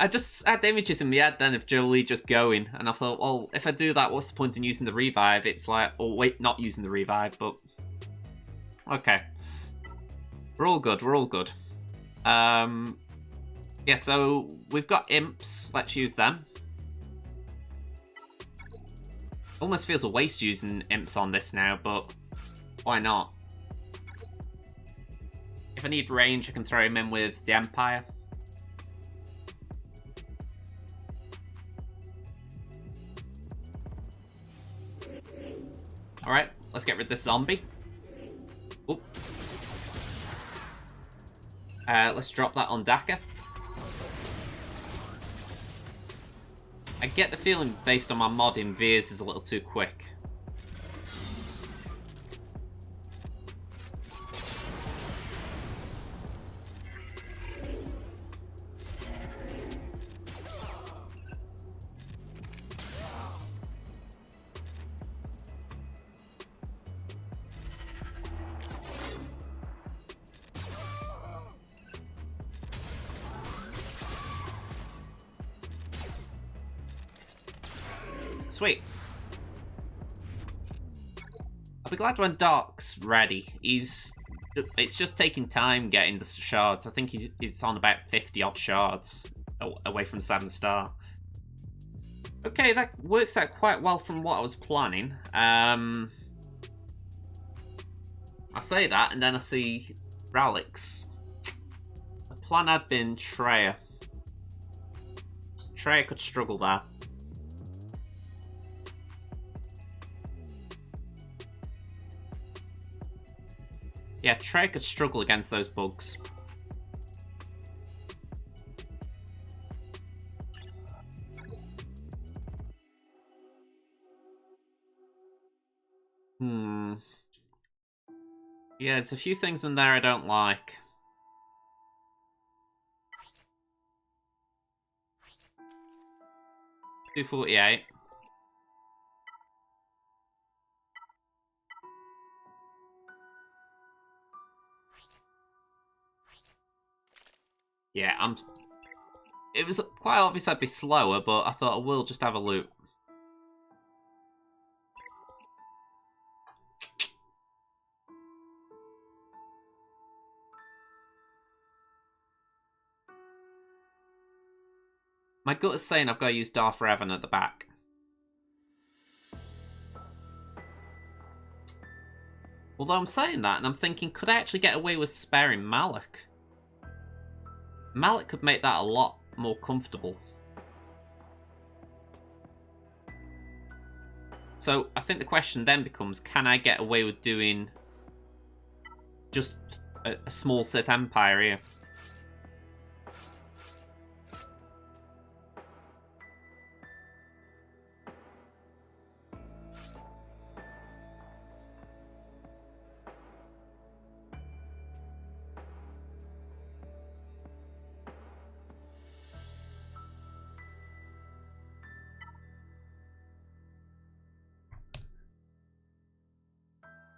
I just had images in my head then of Jolie just going, and I thought, well, if I do that, what's the point in using the revive? It's like, oh wait, not using the revive, but okay. We're all good, we're all good. Yeah, so we've got imps, let's use them. Almost feels a waste using imps on this now, but why not? If I need range, I can throw him in with the Empire. Alright, let's get rid of this zombie. Oop. Let's drop that on Daka. I get the feeling, based on my modding, Veers is a little too quick. Sweet. I'll be glad when Dark's ready. It's just taking time getting the shards. I think he's on about 50 odd shards away from 7-star. Okay, that works out quite well from what I was planning. I say that, and then I see Ralix. The plan had been Treya. Treya could struggle there. Yeah, Trey could struggle against those bugs. Yeah, there's a few things in there I don't like. $248. Yeah, it was quite obvious I'd be slower, but I thought I will just have a loop. My gut is saying I've got to use Darth Revan at the back. Although I'm saying that, and I'm thinking, could I actually get away with sparing Malik? Malik could make that a lot more comfortable. So I think the question then becomes, can I get away with doing just a small Sith Empire here?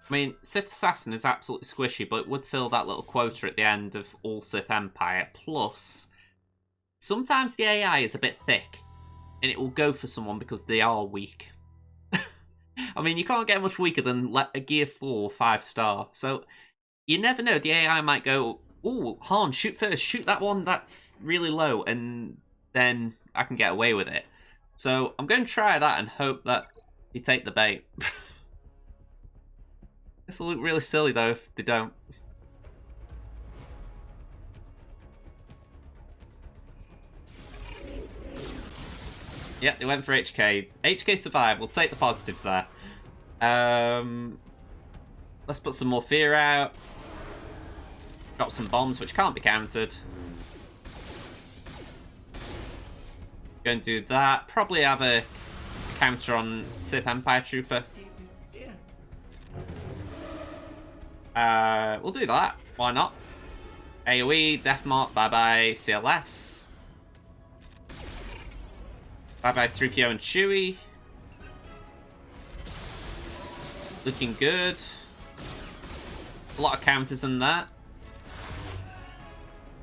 I mean, Sith Assassin is absolutely squishy, but it would fill that little quota at the end of all Sith Empire. Plus, sometimes the AI is a bit thick, and it will go for someone because they are weak. I mean, you can't get much weaker than a Gear 4 5-star, so you never know. The AI might go, "Ooh, Han, shoot first, shoot that one that's really low," and then I can get away with it. So I'm going to try that and hope that you take the bait. This will look really silly though if they don't. Yep, they went for HK. HK survived. We'll take the positives there. Let's put some more fear out. Drop some bombs, which can't be countered. Go and do that. Probably have a counter on Sith Empire Trooper. We'll do that. Why not? AoE, Death Mark, bye-bye CLS. Bye-bye 3PO and Chewie. Looking good. A lot of counters in that.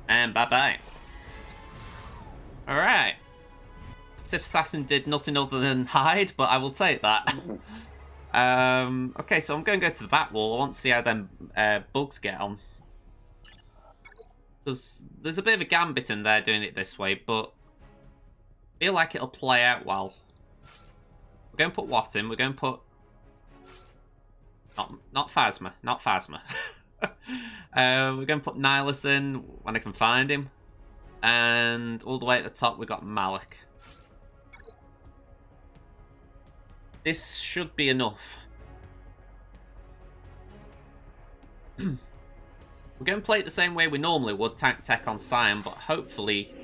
And bye-bye. Alright. Sith Assassin did nothing other than hide, but I will take that. Okay, so I'm going to go to the back wall. I want to see how them bugs get on. Because there's a bit of a gambit in there doing it this way, but I feel like it'll play out well. We're going to put what in? We're going to put... Not Phasma. Not Phasma. We're going to put Nihilus in when I can find him. And all the way at the top, we've got Malik. This should be enough. We're going to play it the same way we normally would, tank tech on Cyan, but hopefully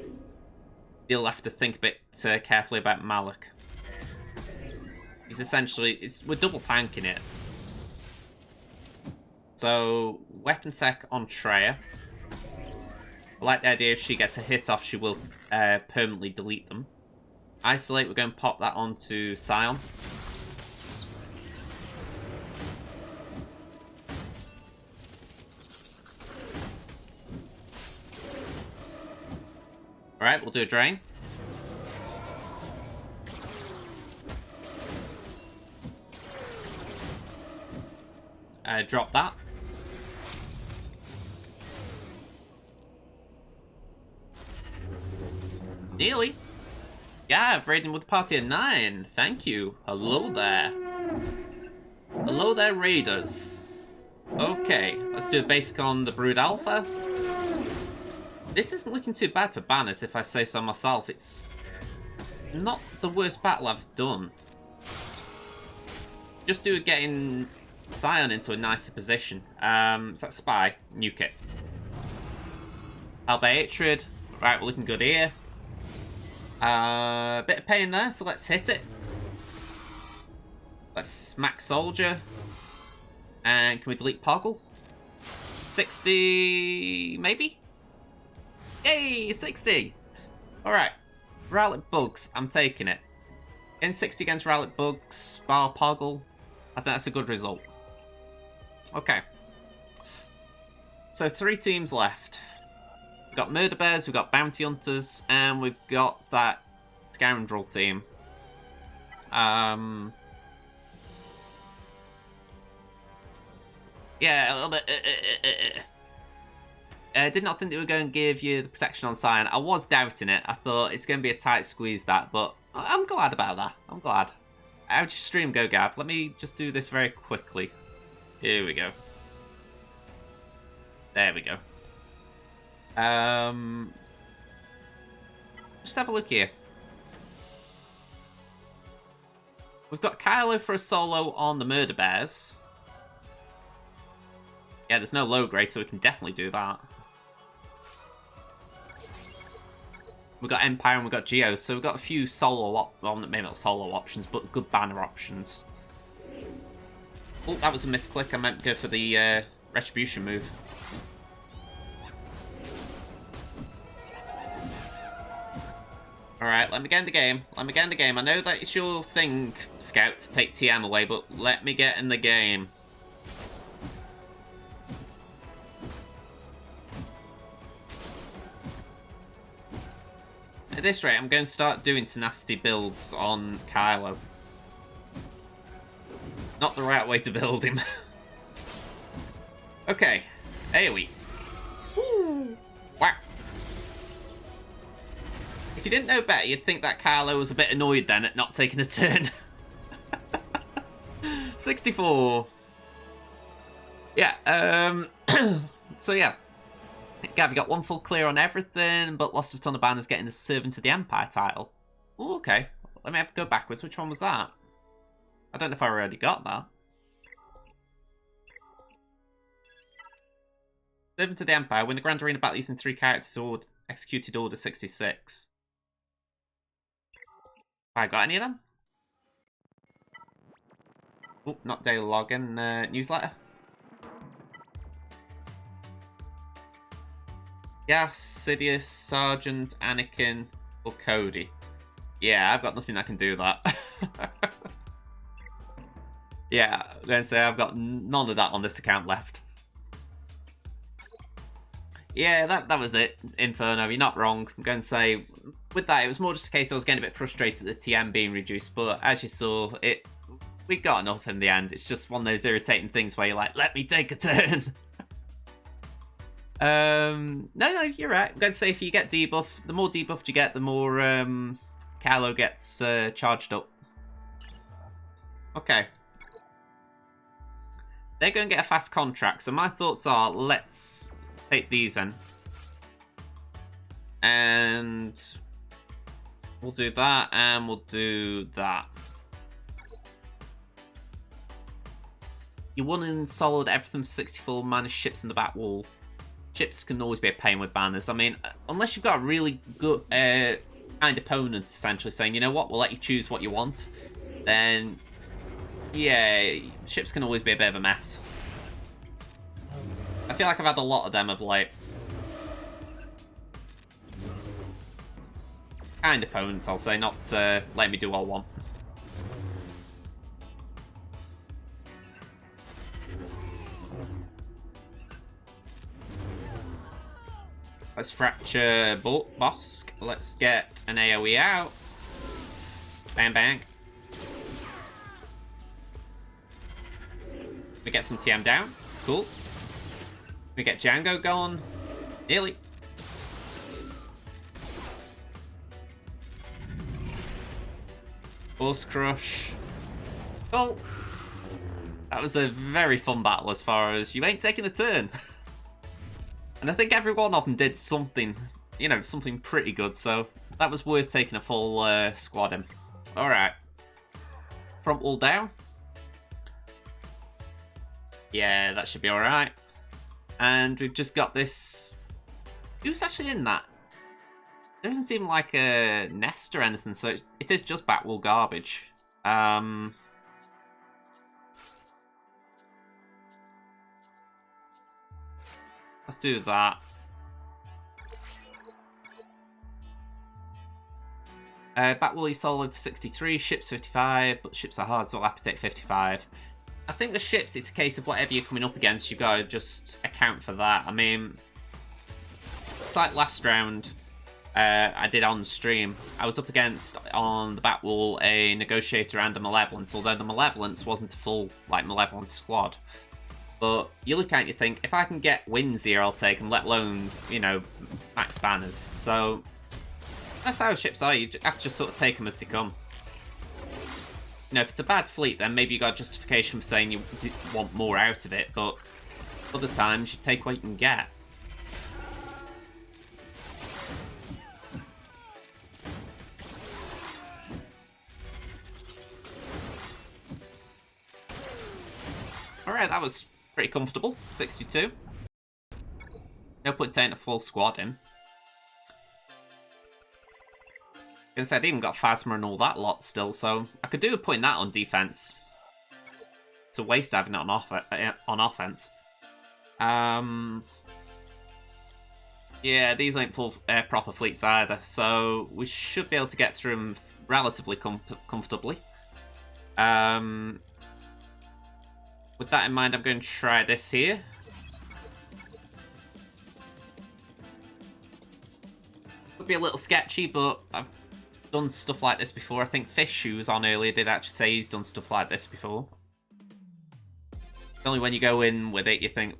you'll have to think a bit carefully about Malik. He's essentially... we're double tanking it. So, weapon tech on Treya. I like the idea if she gets a hit off, she will permanently delete them. Isolate, we're going to pop that onto Scion. Alright, we'll do a drain. Drop that. Nearly. Yeah, raiding with a party of 9. Thank you. Hello there. Hello there, raiders. Okay, let's do a basic on the Brood Alpha. This isn't looking too bad for banners, if I say so myself. It's not the worst battle I've done. Just do getting Scion into a nicer position. Is that Spy? Nuke it. Alba Hatred. Right, we're looking good here. Bit of pain there, so let's hit it. Let's smack Soldier. And can we delete Poggle? 60, maybe? Yay, 60! Alright, Rowlet Bugs, I'm taking it. In 60 against Rowlet Bugs, bar Poggle. I think that's a good result. Okay. So 3 teams left. We've got Murder Bears, we've got Bounty Hunters, and we've got that Scoundrel team. Yeah, a little bit. I did not think they were going to give you the protection on Scion. I was doubting it. I thought it's going to be a tight squeeze, that, but I'm glad about that. I'm glad. How'd your stream go, Gav? Let me just do this very quickly. Here we go. There we go. Just have a look here. We've got Kylo for a solo on the Murder Bears. Yeah, there's no low grade, so we can definitely do that. We've got Empire and we've got Geo, so we've got a few solo, well, maybe not solo options, but good banner options. Oh, that was a misclick. I meant to go for the Retribution move. Alright, let me get in the game. Let me get in the game. I know that it's your thing, Scout, to take TM away, but let me get in the game. At this rate, I'm going to start doing tenacity builds on Kylo. Not the right way to build him. Okay, AoE. Wow. If you didn't know better, you'd think that Kylo was a bit annoyed then at not taking a turn. 64. Yeah, so yeah. Gav, you got 1 full clear on everything, but lost a ton of banners getting the Servant of the Empire title. Ooh, okay. Let me have to go backwards. Which one was that? I don't know if I already got that. Servant of the Empire. Win the Grand Arena battle using 3 characters or executed Order 66. Have I got any of them? Oh, not daily login. Newsletter. Yeah, Sidious, Sergeant, Anakin, or Cody. Yeah, I've got nothing that can do that. Yeah, I'm going to say I've got none of that on this account left. Yeah, that was it. Inferno, you're not wrong. I'm going to say, with that, it was more just a case I was getting a bit frustrated at the TM being reduced, but as you saw, we got enough in the end. It's just one of those irritating things where you're like, let me take a turn. No, you're right. I'm going to say if you get debuff, the more debuffed you get, the more Kylo gets charged up. Okay. They're going to get a fast contract, so my thoughts are, let's take these in. And we'll do that, and we'll do that. You won in solid everything for 64 minus ships in the back wall. Ships can always be a pain with banners. I mean, unless you've got a really good kind opponent, essentially saying, you know what, we'll let you choose what you want, then yeah, ships can always be a bit of a mess. I feel like I've had a lot of them of late. Kind opponents, I'll say, not letting me do all one. Let's fracture Bosk. Let's get an AoE out. Bang, bang. We get some TM down. Cool. We get Django going. Nearly. Force Crush. Oh. That was a very fun battle as far as you ain't taking a turn. And I think every one of them did something, you know, something pretty good, so that was worth taking a full squad in. Alright. Front wall down. Yeah, that should be alright. And we've just got this... Who's actually in that? There doesn't seem like a nest or anything, so it is just Batwool garbage. Let's do that. Batwool is solid for 63, ships 55, but ships are hard, so I'll have to take 55. I think the ships, it's a case of whatever you're coming up against, you've got to just account for that. I mean, it's like last round I did on stream. I was up against, on the Batwool, a Negotiator and a Malevolence, although the Malevolence wasn't a full, like, Malevolence squad. But you look at it, you think, if I can get wins here, I'll take them, let alone, you know, max banners. So, that's how ships are. You have to just sort of take them as they come. You know, if it's a bad fleet, then maybe you got justification for saying you want more out of it, but other times you take what you can get. Alright, that was pretty comfortable. 62. No point taking a full squad in. I said, I even got Phasma and all that lot still, so I could do with putting that on defense. It's a waste having it on offense. Yeah, these ain't full proper fleets either, so we should be able to get through them relatively comfortably. With that in mind, I'm going to try this here. Could be a little sketchy, but I've done stuff like this before. I think Fish, who was on earlier, did actually say he's done stuff like this before. It's only when you go in with it, you think,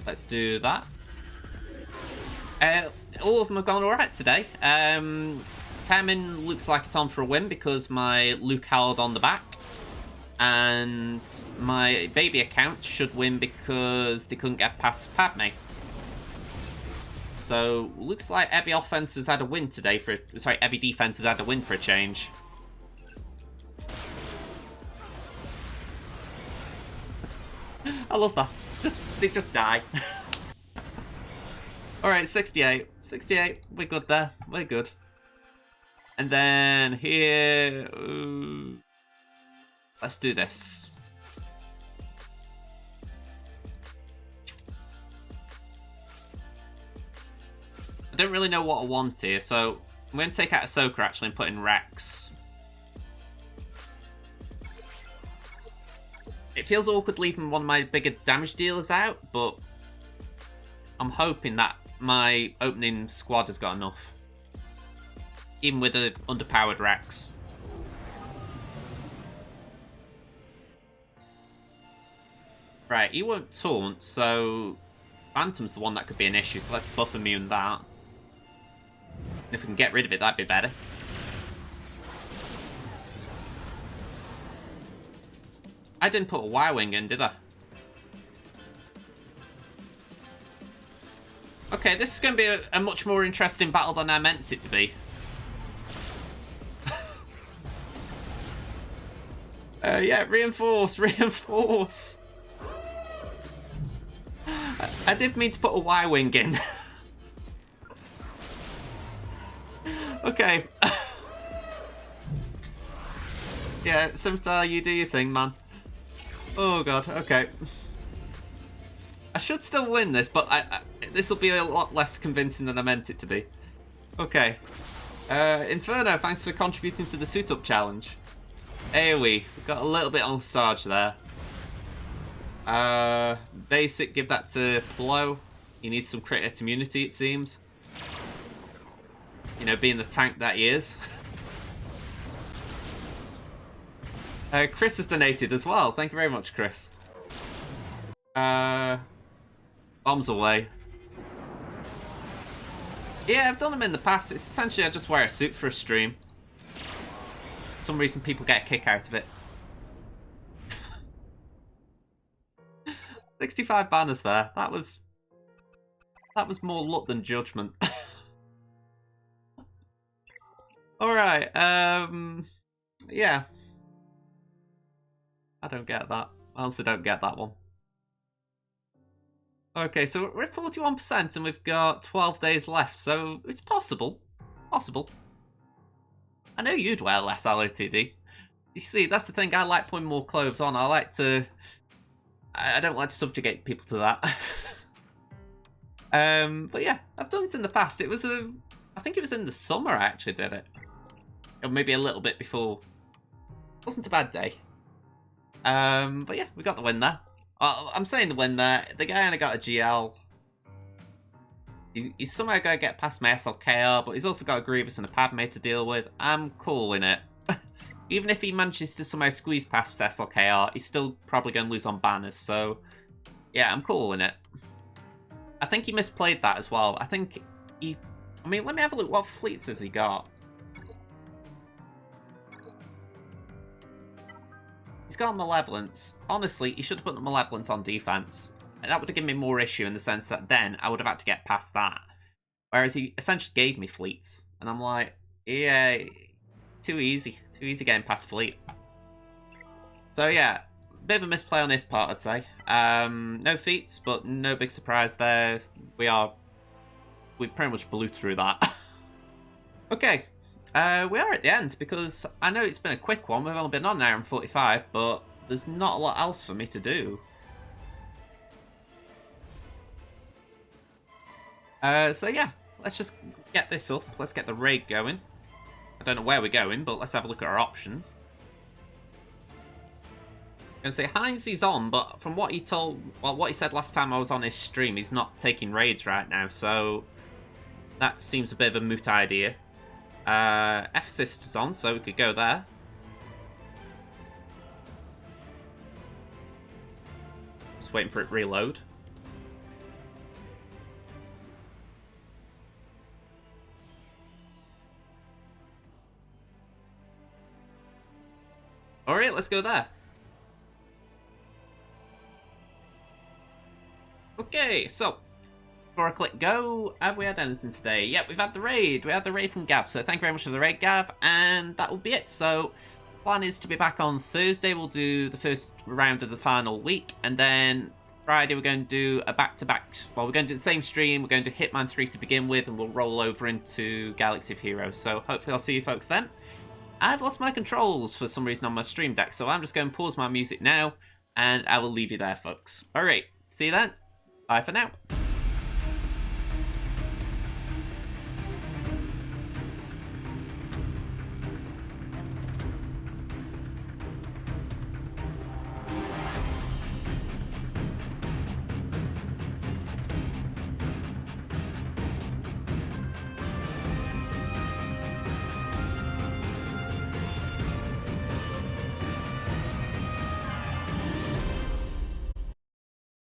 Let's do that. All of them have gone alright today. Tamin looks like it's on for a win because my Luke held on the back. And my baby account should win because they couldn't get past Padme. So, looks like every offense has had a win today for... Sorry, every defense has had a win for a change. I love that. They just die. Alright, 68. 68. We're good there. We're good. And then here... let's do this. I don't really know what I want here, so I'm going to take out Ahsoka actually and put in Rex. It feels awkward leaving one of my bigger damage dealers out, but I'm hoping that my opening squad has got enough. Even with an underpowered Rex. Right, he won't taunt, so Phantom's the one that could be an issue, so let's buff immune that. And if we can get rid of it, that'd be better. I didn't put a Y-Wing in, did I? Okay, this is going to be a much more interesting battle than I meant it to be. Yeah, reinforce, reinforce. I did mean to put a Y-Wing in. Okay. Yeah, Scimitar, you do your thing, man. Oh god, okay. I should still win this, but this will be a lot less convincing than I meant it to be. Okay. Inferno, thanks for contributing to the suit-up challenge. We've got a little bit on Sarge there. Basic, give that to Blow. He needs some crit immunity, it seems. You know, being the tank that he is. Chris has donated as well. Thank you very much, Chris. Bombs away. Yeah, I've done them in the past. It's essentially I just wear a suit for a stream. For some reason people get a kick out of it. 65 banners there. That was more luck than judgment. Alright, yeah. I don't get that. I honestly don't get that one. Okay, so we're at 41% and we've got 12 days left, so it's possible. Possible. I know you'd wear less LOTD. You see, that's the thing, I like putting more clothes on. I like to... I don't like to subjugate people to that. But yeah, I've done it in the past. It was I think it was in the summer I actually did it. Or maybe a little bit before. It wasn't a bad day. But yeah, we got the win there. I'm saying the win there. The guy only got a GL. He's somehow going to get past my SLKR, but he's also got a Grievous and a Padme to deal with. I'm cool in it. Even if he manages to somehow squeeze past SLKR, he's still probably going to lose on banners, so... Yeah, I'm cool in it. I think he misplayed that as well. I think he... I mean, let me have a look. What fleets has he got? He's got Malevolence. Honestly, he should have put the Malevolence on defense. And that would have given me more issue in the sense that then I would have had to get past that. Whereas he essentially gave me fleets. And I'm like, yeah, too easy. Too easy getting past fleet. So yeah, bit of a misplay on his part, I'd say. No feats, but no big surprise there. We pretty much blew through that. Okay, we are at the end because I know it's been a quick one. We've only been on an hour and 45, but there's not a lot else for me to do. So yeah, let's just get this up. Let's get the raid going. I don't know where we're going, but let's have a look at our options. I'm gonna say Heinz is on, but from what he what he said last time I was on his stream, he's not taking raids right now, so that seems a bit of a moot idea. F-Assist is on, so we could go there. Just waiting for it to reload. Alright, let's go there. Okay, so before I click go, have we had anything today? Yep, we've had the raid. We had the raid from Gav, so thank you very much for the raid, Gav, and that will be it. So, plan is to be back on Thursday. We'll do the first round of the final week, and then Friday we're going to do a back-to-back. Well, we're going to do the same stream. We're going to do Hitman 3 to begin with, and we'll roll over into Galaxy of Heroes. So, hopefully I'll see you folks then. I've lost my controls for some reason on my stream deck, so I'm just going to pause my music now, and I will leave you there, folks. Alright, see you then. Bye for now.